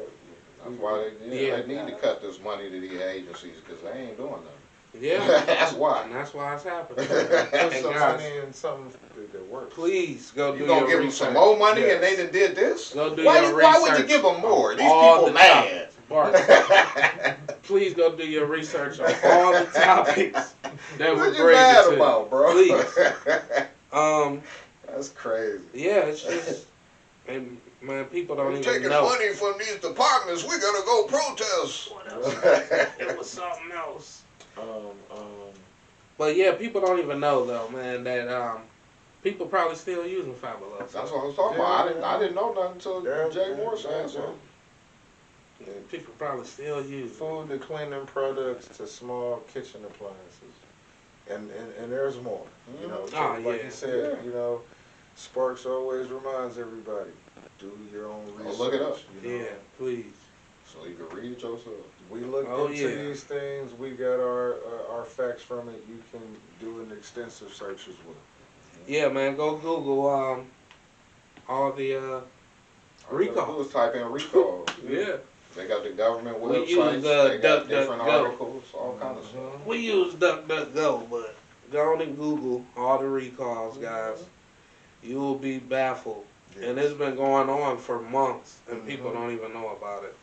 C: That's why they need to cut this money to these agencies because they ain't doing nothing.
A: Yeah.
C: That's why.
A: And that's why it's happening.
B: Put
A: And
B: some
A: guys,
B: money in something that works.
A: please go do
C: You
A: your
C: gonna give them
A: research.
C: some more money
B: Yes.
C: and they done did this?
A: Go do
C: why
A: your
C: would you
A: research
C: give them more? These
A: all
C: people
A: the
C: mad.
A: Bart, please go do your research on all the topics that
C: What
A: we're
C: you mad
A: bringing to
C: about, bro?
A: Please.
C: That's crazy.
A: Yeah, it's just, and man, people don't
C: We're
A: even
C: taking
A: know.
C: money from these departments. We're gonna go protest.
A: What else? It was something else.
B: Um,
A: But yeah, people don't even know though, man, that people probably still using Fabuloso.
C: That's what I was talking about. I didn't know nothing until Jay Moore said so.
A: People probably still use it.
B: food to cleaning products to small kitchen appliances, and there's more. You know, so
A: Oh,
B: like
A: yeah.
B: you said, you know, Sparks always reminds everybody, do your own research.
C: look it up.
B: You know?
A: Yeah, please.
C: So you can read it yourself.
B: We looked into these things. We got our facts from it. You can do an extensive search as well.
A: Yeah, man, go Google all the
C: All you gotta do
A: recalls.
C: is type in recall.
A: Yeah.
C: They got the government
A: We
C: websites.
A: use,
C: They got
A: DuckDuckGo.
C: different articles, all kind of stuff.
A: We use DuckDuckGo, but go on and Google all the recalls, guys. You will be baffled. And it's been going on for months, and people don't even know about it.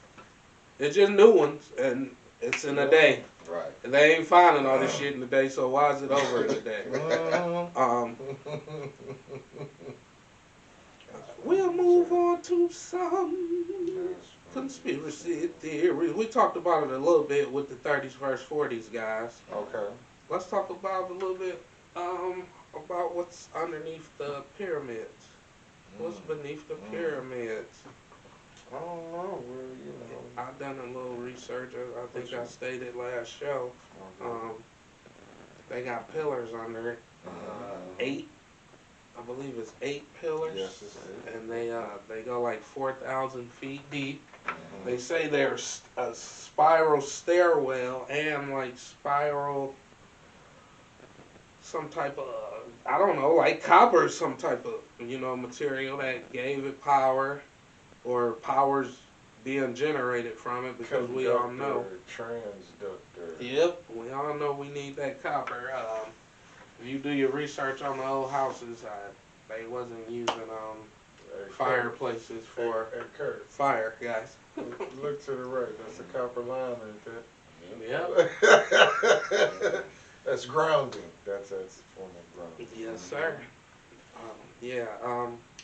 A: It's just new ones, and it's in a day.
C: Right.
A: And they ain't finding all this shit in a day, so why is it over in a day? We'll move on to some conspiracy theories. We talked about it a little bit with the 30s versus 40s, guys.
B: Okay.
A: Let's talk about it a little bit About what's underneath the pyramids. What's beneath the pyramids?
B: I don't know. Where you know?
A: I done a little research. I think I stated last show. They got pillars under it. 8, I believe it's 8 pillars.
B: Yes, it's 8.
A: And they go like 4,000 feet deep. They say there's a spiral stairwell and like spiral, some type of, I don't know, like copper, some type of, material that gave it power, or power's being generated from it, because we all know.
B: Transductor.
A: Yep, we all know we need that copper. If you do your research on the old houses, they wasn't using fireplaces for fire, guys.
B: Look to the right. That's a copper line right there.
A: Yep.
B: That's grounding. That's a form of grounding.
A: Yes, sir. Yeah.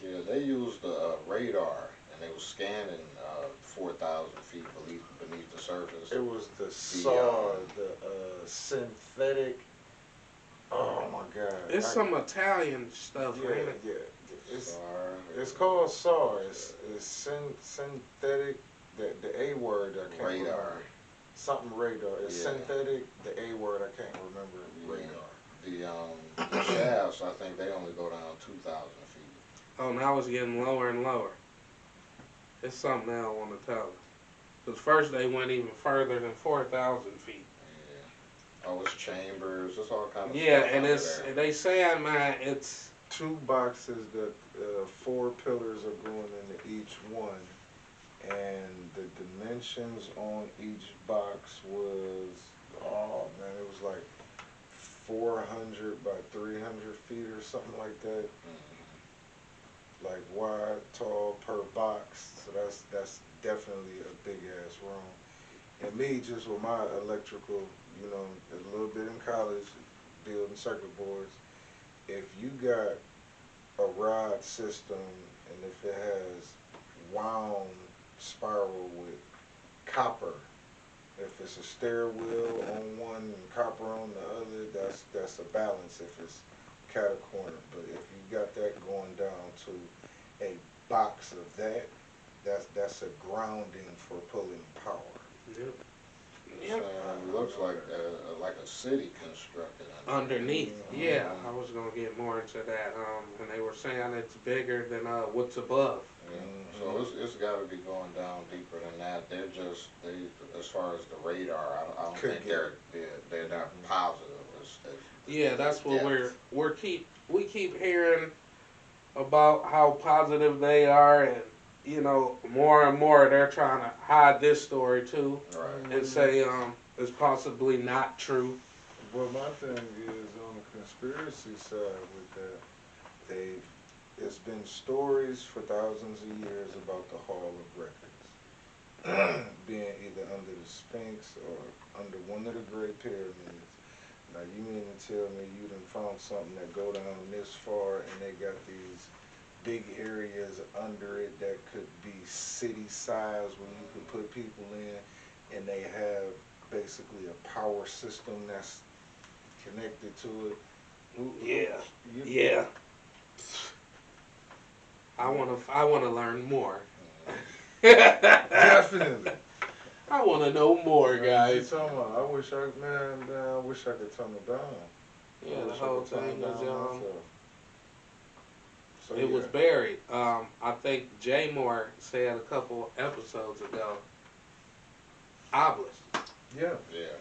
C: Yeah, they used the radar, and they were scanning 4,000 feet beneath the surface.
B: It was the SAR, the synthetic. Oh my God!
A: It's some Italian stuff,
B: yeah,
A: ain't it?
B: Yeah. It's called SAR. It's synthetic. The A word I can't remember. Something radar. It's synthetic. The A word I can't remember. Radar.
C: The shafts, I think they only go down 2,000 feet.
A: Oh, now it's getting lower and lower. It's something they don't want to tell us. Because first they went even further than 4,000 feet.
C: Yeah. Oh, it's chambers. It's all kind of
A: yeah,
C: stuff.
A: And it's there. They saying, man, it's
B: 2 boxes that 4 pillars are going into each one, and the dimensions on each box was, oh man, it was like 400 by 300 feet or something like that. Like wide, tall per box. So that's definitely a big ass room. And me, just with my electrical, a little bit in college, building circuit boards. If you got a rod system, and if it has wound spiral with copper, if it's a stair wheel on one and copper on the other, that's a balance if it's catacorner. But if you got that going down to a box of that, that's a grounding for pulling power.
A: Yep.
C: It looks like a city constructed
A: underneath. Yeah, I was gonna get more into that. And they were saying it's bigger than what's above.
C: So it's got to be going down deeper than that. As far as the radar, I don't think they're not positive.
A: Yeah, that's what we keep hearing about how positive they are, and more and more they're trying to hide this story too, and say it's possibly not true.
B: Well, my thing is on the conspiracy side with that, it's been stories for thousands of years about the Hall of Records being either under the Sphinx or under one of the Great Pyramids. Now you mean to tell me you done found something that go down this far and they got these big areas under it that could be city size where you could put people in, and they have basically a power system that's connected to it?
A: Yeah. I wanna learn more.
B: Definitely.
A: I wanna know more, guys.
B: I wish I could turn it down.
A: Yeah, the whole thing was
B: So,
A: it was buried. I think Jay Moore said a couple episodes ago, obelisk.
B: Yeah.
C: Yeah.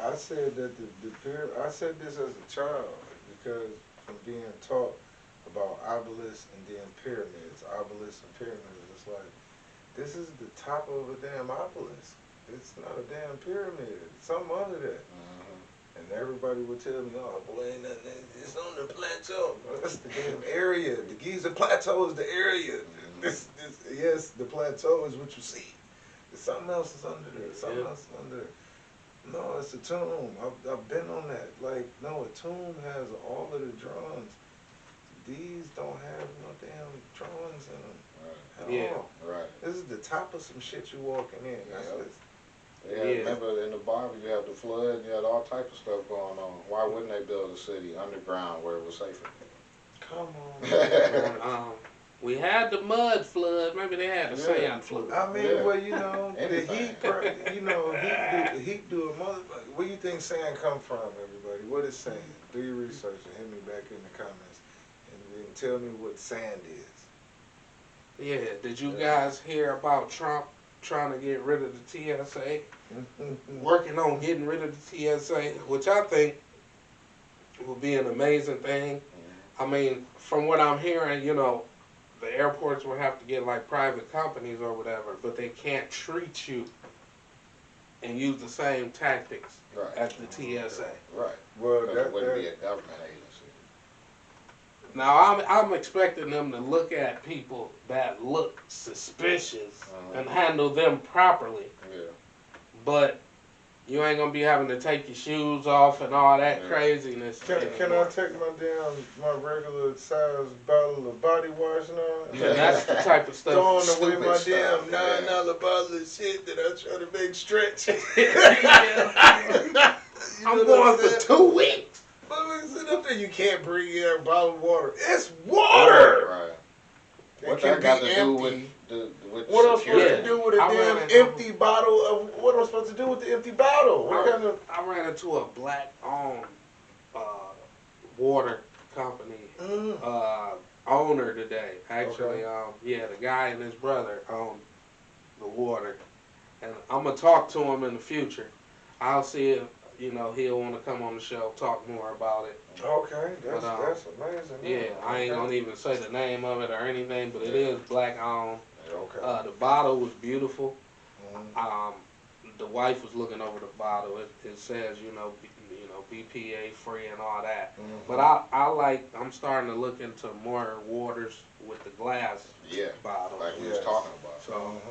B: I said that I said this as a child because from being taught about obelisks and then pyramids, obelisks and pyramids, it's like, this is the top of a damn obelisk. It's not a damn pyramid. It's something under that. And everybody would tell me, oh, boy, ain't nothing. It's on the plateau. That's the damn area. The Giza Plateau is the area. Yes, the plateau is what you see. There's something else is under there. Something else is under there. No, it's a tomb. I've been on that. Like, no, a tomb has all of the drawings. These don't have no damn drawings in them. At all.
C: Right.
B: This is the top of some shit you walking in. That's it.
C: Yeah, remember in the Bible you had the flood and you had all type of stuff going on. Why wouldn't they build a city underground where it was safer?
B: Come on.
A: Man, we had the mud flood. Maybe they had the sand flood.
B: I mean,
C: Yeah.
B: well, you know, the
C: Anything.
B: heat, heat do a mother. Where you think sand come from, everybody? What is sand? Do your research and hit me back in the comments and then tell me what sand is.
A: Yeah, did you guys hear about Trump trying to get rid of the TSA? Working on getting rid of the TSA, which I think would be an amazing thing. I mean, from what I'm hearing, you know, the airports will have to get like private companies or whatever, but they can't treat you and use the same tactics
C: Right.
A: as the TSA.
C: Right.
B: Well,
C: Because it wouldn't be a government agency.
A: Now I'm expecting them to look at people that look suspicious and handle them properly,
C: Yeah.
A: but you ain't gonna be having to take your shoes off and all that
C: Yeah.
A: craziness.
B: Can I take my regular size bottle of body wash now?
A: Yeah, that's the type of stuff.
B: Throwing away my
C: Stupid
B: damn
C: stuff,
B: $9 bottle of shit that I try to make stretch.
A: I'm going for 2 weeks.
B: But we sit up there, you can't bring in a bottle of water. It's water.
C: Right.
B: It
C: What
B: can
C: that got
B: be
C: to do
B: empty.
C: with
B: What I'm supposed
C: security?
B: to do with a
A: I
B: damn
A: ran into-
B: empty bottle of? What am I supposed to do with the empty bottle? What kind of?
A: I ran into a black-owned water company owner today. Actually, the guy and his brother own the water, and I'm gonna talk to him in the future. I'll see if he'll want to come on the show, talk more about it.
B: Okay, that's amazing.
A: Yeah, I ain't gonna even say the name of it or anything, but it is black-owned.
B: Okay.
A: The bottle was beautiful.
B: Mhm.
A: The wife was looking over the bottle. It says, BPA free and all that.
B: Mhm.
A: But I'm starting to look into more waters with the glass bottle.
C: Like we was talking about.
A: So,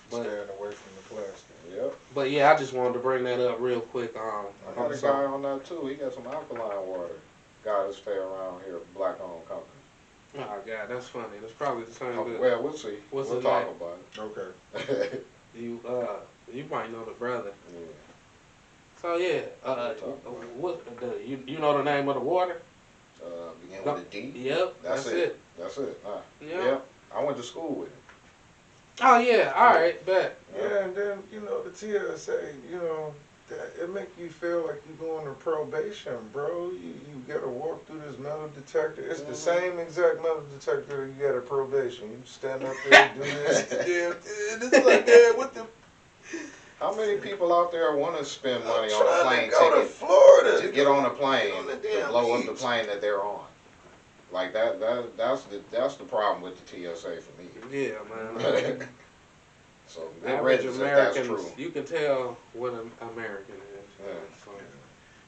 B: Staying away from the plastic.
C: Yep.
A: but yeah, I just wanted to bring that up real quick.
C: I got a guy on that too. He got some alkaline water. Guy that stay around here, black-owned company.
A: Oh God, that's funny. That's probably the same.
C: Well, we'll see.
A: What's
C: we'll
A: his
C: talk
A: name?
C: about
B: Okay.
C: it.
A: You might know the brother.
C: Yeah.
A: So yeah, you know the name of the water?
C: Begin with a D.
A: Yep, that's it.
C: That's it.
A: Yeah.
C: Yep. I went to school with him.
A: Oh yeah, all right, bet.
B: Yeah, and then the TSA, it make you feel like you're going to probation, bro. You gotta walk through this metal detector. It's the same exact metal detector you got at probation. You stand up there and do this. It's like, man, what the?
C: How many people out there want to spend money
B: I'm
C: on a
B: trying
C: plane
B: to go to
C: ticket
B: Florida
C: to get on a plane
B: on the
C: to
B: damn
C: blow up the
B: beach.
C: plane that they're on? Like that's the problem with the TSA for me.
A: Yeah, man.
C: So get
A: Average
C: ready if that's
A: Americans,
C: true.
A: you can tell what an American is.
C: Yeah.
A: So,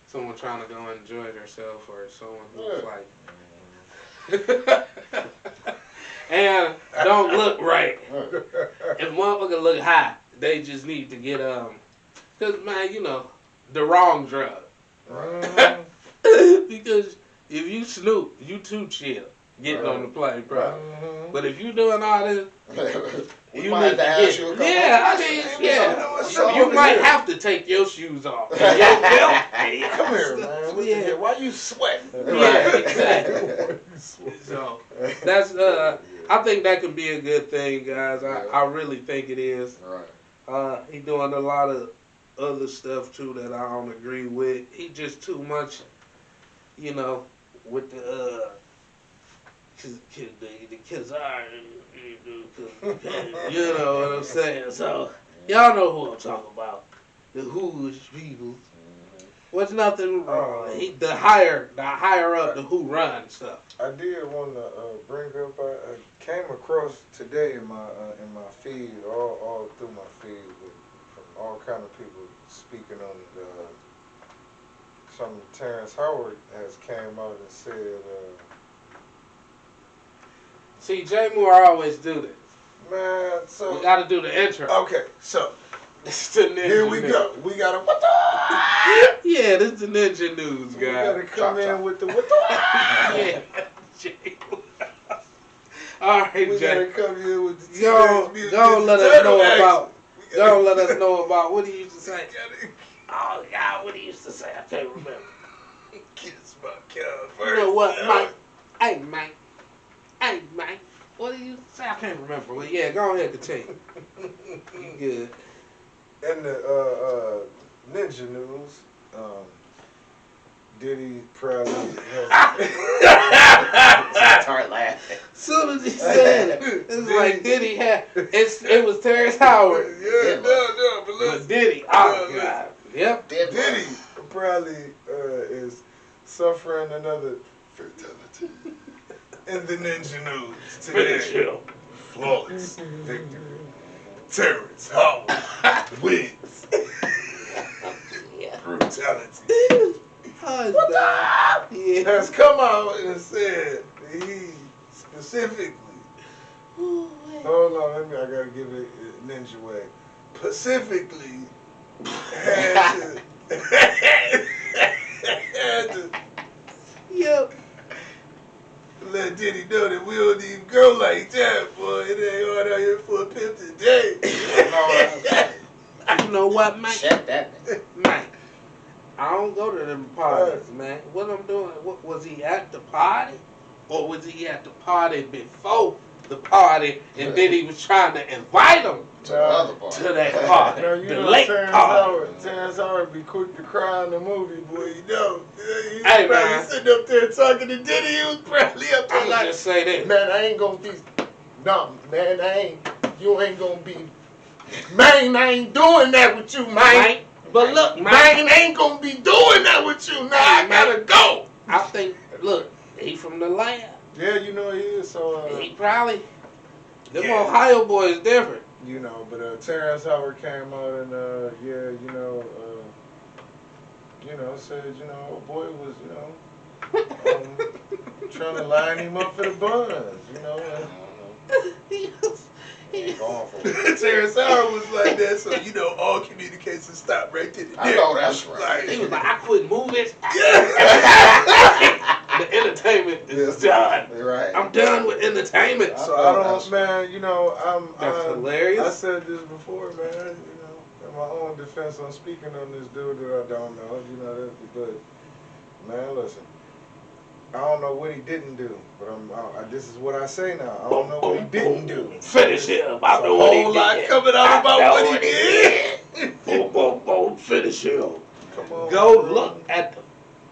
A: someone trying to go enjoy themselves, or someone who's like, and don't look right. If motherfucker look high, they just need to get cause man, the wrong drug.
C: Right.
A: Because if you snoop, you too chill getting on the plane, bro.
B: Mhm.
A: But if you doing all this,
C: We
A: you
C: might
A: need
C: have to ask you a couple
A: yeah, you might have to take your shoes off. Your belt.
B: Come here, man. What the hell? Why you sweating?
A: Yeah, exactly. So that's I think that could be a good thing, guys. I really think it is.
C: Right.
A: He doing a lot of other stuff too that I don't agree with. He just too much, with the Kazar, you know what I'm saying. So y'all know who I'm talking about. The Whoish people. What's nothing wrong? The higher up, the who run stuff.
B: I did want to bring up. I came across today in my feed, all through my feed, from all kind of people speaking on some Terrance Howard has came out and said,
A: See, Jay Moore always do this.
B: man, so
A: We got to do the intro.
B: okay, so
A: It's the ninja
B: here we
A: news.
B: go. We gotta what the?
A: Yeah, this is the ninja news,
B: We gotta
A: guys.
B: come in with the what the?
A: Yeah, Jay. All right,
B: We
A: Jay.
B: gotta come in with the
A: Go
B: Teenage Mutant
A: let
B: Ninja
A: us know
B: Turtle
A: about.
B: action. We
A: Don't let us know about what he used to say. Oh, God, what he used to say. I can't remember.
B: Kiss my cow first.
A: You know what, Mike? Hey, Mike. Hey, Mike. What did you say? I can't remember. Well, yeah, go ahead, continue. You good.
B: In the ninja news, Diddy probably has...
C: Start laughing.
A: Soon as he said it, it's like Diddy had. It was Terrence Howard.
B: Yeah, no, but
A: But
B: listen.
A: Diddy, oh, God. Yep.
B: Diddy probably is suffering another fatality in the ninja news today.
A: Finish him.
B: Flawless victory. Terrence Howard wins. Brutality.
A: What the? Yeah.
B: Has come out and said that he specifically. Hold on, I gotta give it ninja way. Specifically had to
A: Yep.
B: let Diddy know that we don't even go like that, boy. It ain't hard out here for a pimp today.
A: You know what, Mike?
C: Check that.
A: Mike, I don't go to them parties, man. What I'm doing, was he at the party? Or was he at the party before the party and then he was trying to invite him
C: To the other part.
A: to that party?
B: Now, you
A: The
B: know
A: late
B: Terrence
A: party.
B: Howard be quick to cry in the movie, boy. You know, he was
A: Hey,
B: probably
A: man.
B: sitting up there talking to Diddy. He was probably up there
A: I'm
B: like,
A: just say this.
B: man, I ain't gonna be, no, man, you ain't gonna be, man, I ain't doing that with you, man.
A: Mike, but look,
B: Man,
A: Mike,
B: I ain't gonna be doing that with you. Now I gotta go.
A: I think, look, he from the land.
B: Yeah, you know he is. So
A: He probably, them
B: Yeah.
A: Ohio boys different.
B: you know, but Terrence Howard came out and said, old boy was, trying to line him up for the buns,
A: He was-
C: He ain't going for it.
B: Terrence Howard was like that, so all communication stopped right there.
C: I know that's right.
A: He was like, I quit movies.
B: Yeah.
A: The entertainment is done.
C: Right.
A: I'm done with entertainment.
B: So I don't, man.
A: That's
B: I
A: hilarious.
B: said this before, man. In my own defense, I'm speaking on this dude that I don't know. But man, listen. I don't know what he didn't do, but this is what I say now. I don't know what he didn't do.
A: Finish him. I
B: There's
A: know
B: a
A: what he
B: whole lot
A: did.
B: coming
A: I
B: out about
A: know
B: what he
A: what he
B: did.
A: Boom, boom, boom. Finish him.
B: Come on,
A: Go
B: bro.
A: look at the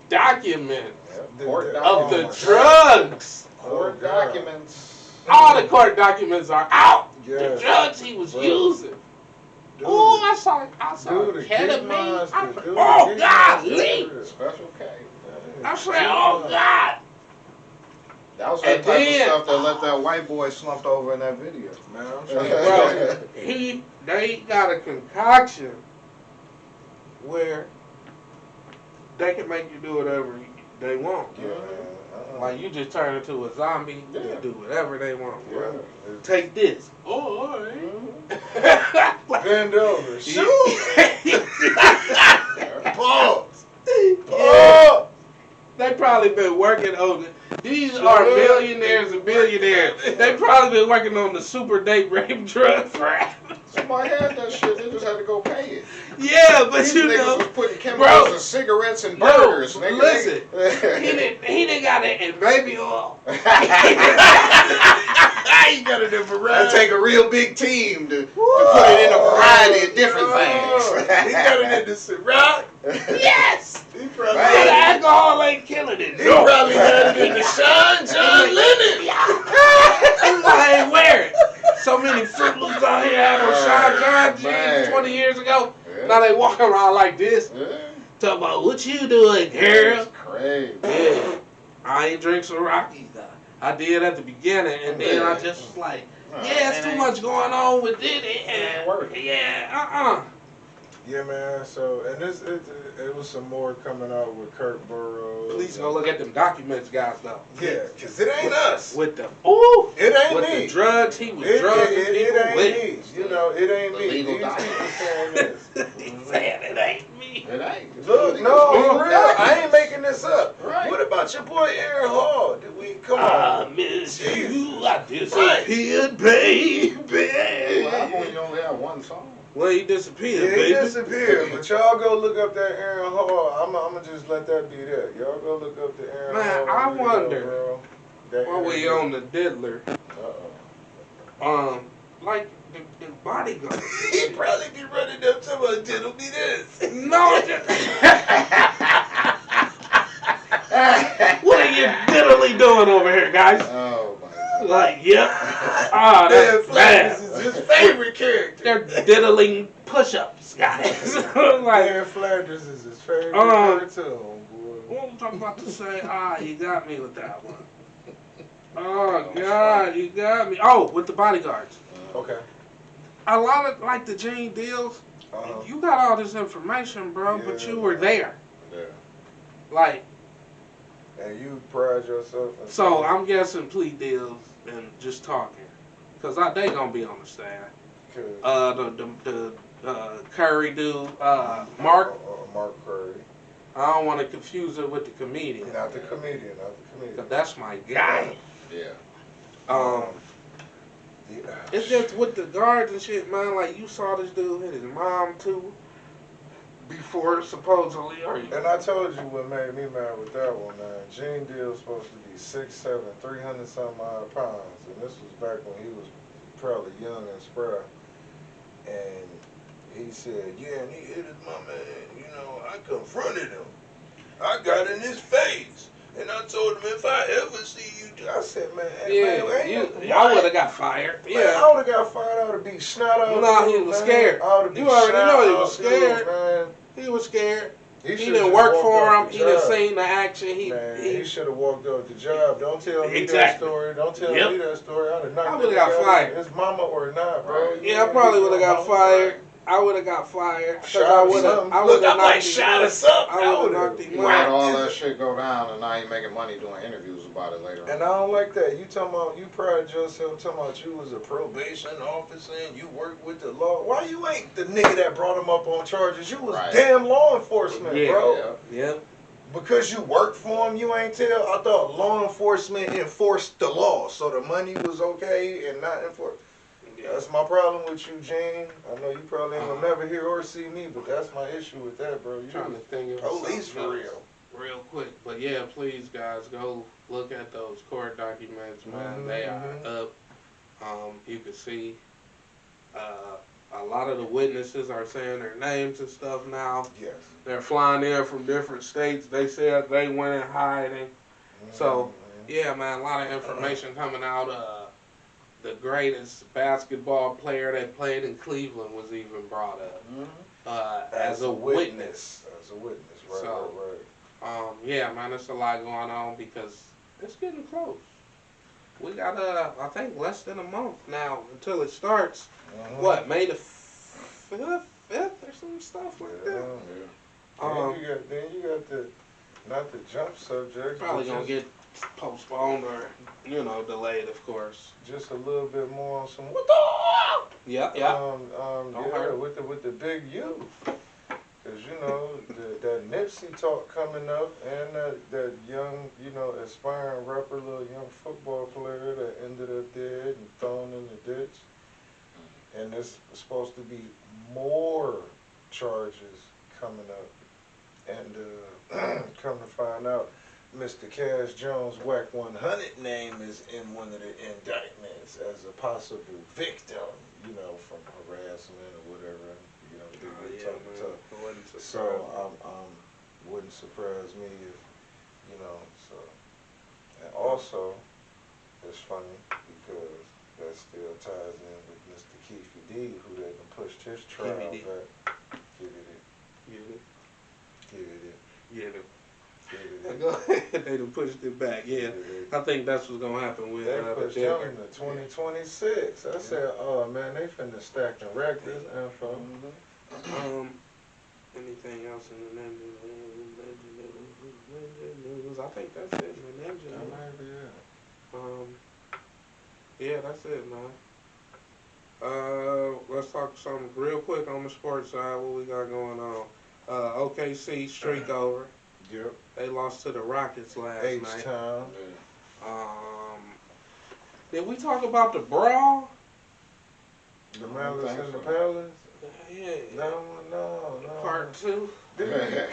A: document
C: Court
A: of
C: documents.
A: the drugs.
C: Court
B: Oh, God.
C: documents.
A: All the court documents are out. The
B: Yes.
A: drugs he was
B: Bro.
A: using.
B: Dude,
A: Oh, I saw
B: dude, the
A: ketamine.
B: monster, dude,
A: Oh,
B: the
A: golly.
B: monster.
C: Special K.
A: I said, oh, God.
C: That was that
A: And
C: type
A: then-
C: of stuff that let that white boy slumped over in that video.
B: Man, I'm trying
A: Bro,
B: to
A: they got a concoction where they can make you do whatever they want.
B: Yeah, man.
A: Like you just turn into a zombie, you
C: Yeah.
A: can do whatever they want.
B: Yeah.
A: Bro. Take this. Oh, all right.
B: Bend over. Shoot. Pause.
A: Yeah.
B: Pause.
A: They probably been working on it. These
B: Shut
A: are
B: up.
A: millionaires and billionaires. They probably been working on the super date rape drug rap.
C: Somebody had that shit, they just had to go pay it.
A: Yeah, but
C: These
A: you
C: niggas
A: know,
C: was putting chemicals
A: bro.
C: in cigarettes and
A: Bro,
C: burgers, nigga.
A: listen, he didn't got it in baby oil.
B: You got it in
C: It
B: variety.
C: take a real big team to put it in a variety of different things.
B: He got it in the Ciroc.
A: Yes.
B: He probably,
A: So the alcohol ain't killing it.
B: he probably had it in the Sean John Lennon.
A: I ain't wear it. So many Fruit Loops out here having Sean John jeans
C: man.
A: 20 years ago.
C: Yeah.
A: Now they walking around like this.
C: Yeah.
A: Talking about what you doing, girl.
C: That's crazy.
A: Yeah. I ain't drink some Rockies though. I did at the beginning, and then I just was like, yeah, it's too much going on with it. And yeah,
B: Yeah, man. So, and it was some more coming out with Kurt Burrows.
A: Please go look at them documents, guys, though.
B: Yeah, because it ain't us.
A: With the
B: It ain't
A: with
B: me.
A: the drugs he was
B: It
A: drugging
B: ain't
A: people with.
B: me. It ain't me.
C: Illegal
B: These people
C: documents.
B: saying this.
A: He's saying it ain't me.
C: It ain't.
B: Look, no, for real. I ain't making this up.
C: Right.
B: What about your boy Aaron Hall? Did we come
A: I
B: on?
A: miss
B: Jesus.
A: you. I disappeared, baby.
C: Well, you only have one song.
A: Well, he disappeared,
B: Yeah, he
A: baby.
B: disappeared. But y'all go look up that Aaron Hall. I'm gonna just let that be that. Y'all go look up the Aaron
A: Man,
B: Hall
A: I
B: video,
A: wonder,
B: bro. That
A: while we
B: interview.
A: on the Diddler, like the bodyguard.
B: He probably be running up to my diddle be this.
A: No, what are you diddly doing over here, guys?
C: Oh my God.
A: Like, yep. Ah,
B: Dan
A: that's
B: Flanders
A: bad.
B: is his favorite character.
A: They're diddling push-ups, guys. Like,
B: Dan Flanders is his favorite cartoon, boy.
A: what was I about to say? Ah, you got me with that one. Oh, God, you got me. Oh, with the bodyguards.
B: Okay.
A: A lot of, like, the Gene deals, you got all this information, bro, but you were there.
C: Yeah.
A: Like,
B: And you pride yourself in
A: so I'm guessing plea deals and just talking. Because they going to be on the stand. The Curry dude, Mark.
B: Mark Curry.
A: I don't want to confuse it with the comedian.
B: Not the comedian, not the comedian.
A: Cause that's my guy.
C: Yeah.
A: It's just with the guards and shit, man. Like, you saw this dude hit his mom too before, supposedly.
B: And I told you what made me mad with that one, man. Gene Deal's supposed to be 6'7", 300 some odd pounds, and this was back when he was probably young and spry. And he said, yeah, and he hit his mama, and you know, I confronted him. I got in his face. And I told him, if I ever see you, I said, man, hey, man,
A: I would have got fired.
B: Man, I would have got fired. I would have beat snot out.
A: No, he was scared. You already know he was scared. Man. He was scared. He didn't work for him. He didn't seen the action. He
B: should have walked up the job. Don't tell me that story. Don't tell me that story. I
A: would have got fired.
B: His mama or not, bro.
A: Yeah, I probably would have got fired. I would have got fired.
B: I might shot us up.
C: I would have let all that shit go down, and now he making money doing interviews about it later on.
B: And I don't like that. You talking about, you pride yourself talking about you was a probation officer and you worked with the law. Why you ain't the nigga that brought him up on charges? You was damn law enforcement, bro.
A: Yeah.
B: Because you worked for him, you ain't tell. I thought law enforcement enforced the law, so the money was okay and not enforced. That's my problem with you, Gene. I know you probably ain't gonna never hear or see me, but that's my issue with that, bro. You
A: trying to think of
B: police for real.
A: Real quick, but yeah, please, guys, go look at those court documents, man. They are up. You can see a lot of the witnesses are saying their names and stuff now.
B: Yes.
A: They're flying in from different states. They said they went in hiding. So, yeah, man, a lot of information coming out. The greatest basketball player that played in Cleveland was even brought up as a witness.
B: As a witness, right,
A: so,
B: right.
A: Yeah, man, there's a lot going on because it's getting close. We got, I think, less than a month now until it starts. What, May the 5th or some stuff like that?
B: Then you got the, not the jump subject.
A: Probably going to get postponed or, delayed, of course.
B: Just a little bit more on some, what the?
A: Yeah.
B: With the big youth. Because, that Nipsey talk coming up and that young, aspiring rapper, little young football player that ended up dead and thrown in the ditch. And there's supposed to be more charges coming up. And come to find out, Mr. Cash Jones' Whack 100 name is in one of the indictments as a possible victim, from harassment or whatever. So wouldn't surprise me if, so. And also, it's funny because that still ties in with Mr. Keefy D, who they done pushed his trial back.
A: Go ahead. They done pushed it back. Yeah, I think that's what's gonna happen with.
B: They pushed him to 2026. I said, oh man, they finna stack and rack this info.
A: Anything else in the news? I think that's it. Yeah, that's it, man. Let's talk something real quick on the sports side. What we got going on? OKC streak over.
B: Yep.
A: They lost to the Rockets last night.
B: H-Town.
A: Did we talk about the brawl?
B: The Malice in the Palace?
A: Yeah.
B: No.
A: Part 2.
B: Did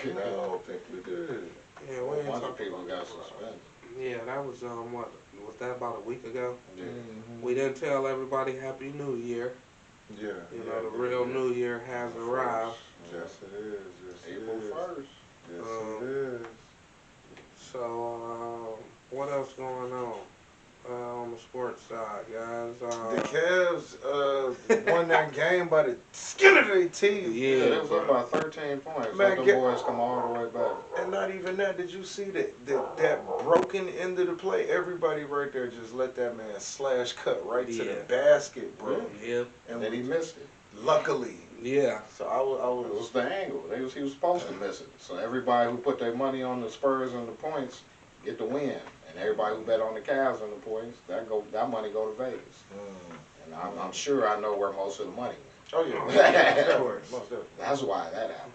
B: we? No, I don't think we did.
A: Yeah,
C: A
A: we
C: whole
A: ain't
C: bunch of
A: talking
C: people
A: about
C: got
A: that.
C: suspended.
A: Yeah, that was what was that about a week ago?
C: Yeah.
A: We didn't tell everybody Happy New Year.
B: Yeah.
A: You know, the real New Year has arrived.
B: Yes, it is. Yes,
C: April
B: it is.
C: 1st.
B: Yes, it is.
A: So, what else going on the sports side, guys?
B: The Cavs won that game by the skin of their teeth.
C: Yeah, they was
A: bro.
C: up by 13 points.
B: Man,
C: Let them
B: get-
C: boys come all the way back.
B: And not even that. Did you see that broken end of the play? Everybody right there just let that man slash cut right to the
A: Yeah.
B: basket, bro.
A: Yep.
C: And then he missed it.
B: Luckily.
A: Yeah.
B: So I
C: It
B: was
C: was the angle. He was supposed to miss it. So everybody who put their money on the Spurs and the points get the win. And everybody who bet on the Cavs and the points, that money go to Vegas. And I'm sure I know where most of the money went.
B: Oh yeah,
A: Of course.
B: most definitely.
C: That's why that happened.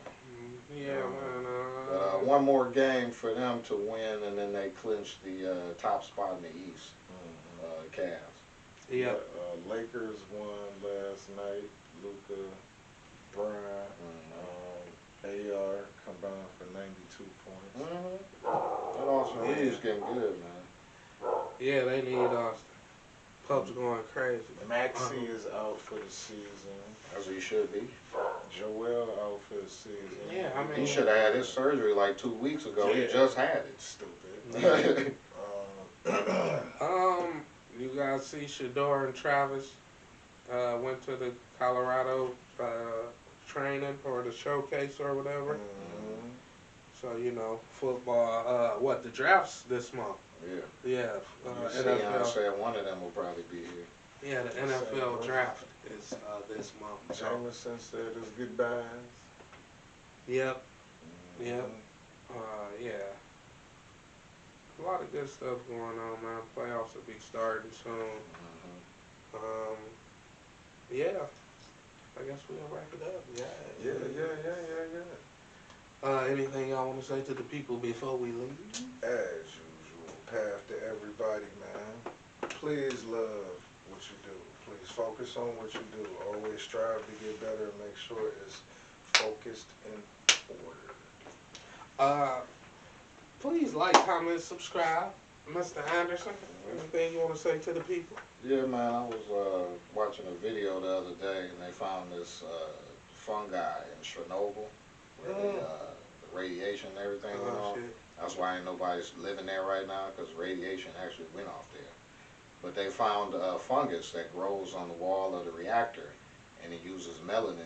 A: Yeah, man.
C: But one more game for them to win, and then they clinched the top spot in the East. Cavs.
A: Yeah.
B: Lakers won last night. Luka, Brian, AR combined for 92 points.
C: That Austin Reeves getting good, man.
A: Yeah, they need Austin. Pub's going crazy.
B: Maxey is out for the season.
C: As he should be.
B: Joel out for the season.
A: Yeah, I mean-
C: He should have had his surgery like 2 weeks ago. He
B: Yeah.
C: just had it.
B: Stupid.
A: You guys see Shador and Travis went to the Colorado training or the showcase or whatever. So, you know, football, the draft's this month.
C: Yeah.
A: Yeah.
C: Deion
A: NFL.
C: said one of them will probably be here.
A: Yeah, the NFL draft is this month. So,
B: Jameson said his goodbyes.
A: yep. Yep. Yeah. A lot of good stuff going on, man. Playoffs will be starting soon. Yeah. I guess we'll wrap it up.
B: Yeah.
A: Anything y'all want to say to the people before we leave?
B: As usual, path to everybody, man. Please love what you do. Please focus on what you do. Always strive to get better and make sure it's focused and ordered.
A: Please like, comment, subscribe. Mr. Anderson, anything you want to say to the people?
C: Yeah, man, I was watching a video the other day, and they found this fungi in Chernobyl, where the radiation and everything went off.
A: Shit.
C: That's why ain't nobody's living there right now, because radiation actually went off there. But they found a fungus that grows on the wall of the reactor, and it uses melanin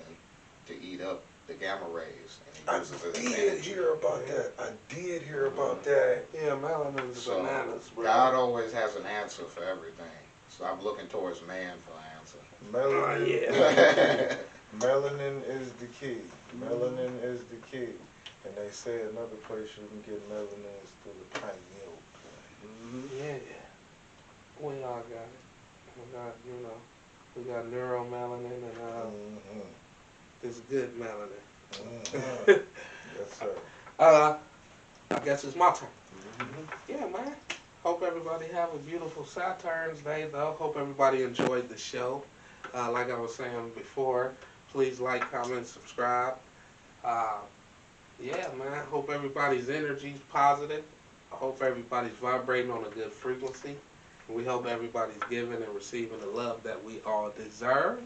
C: to eat up the gamma rays.
B: I
C: And it uses it as
B: did
C: energy.
B: hear about that. I did hear about that.
A: Yeah, melanin's
C: So
A: bananas, bro.
C: God always has an answer for everything. Stop looking towards man for an answer.
B: Melanin,
A: Yeah.
B: melanin is the key. Melanin is the key. And they say another place you can get melanin is through the pineal gland.
A: Yeah. We all got it. We got, you know, we got neuromelanin and this good melanin.
B: Yes, sir.
A: I guess it's my turn. Yeah, man. Hope everybody have a beautiful Saturn's Day, though. Hope everybody enjoyed the show. Like I was saying before, please like, comment, subscribe. Yeah, man. Hope everybody's energy's positive. I hope everybody's vibrating on a good frequency. We hope everybody's giving and receiving the love that we all deserve.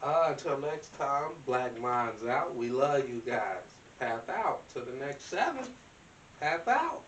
A: Until next time, Black Minds out. We love you guys. Path out to the next 7. Path out.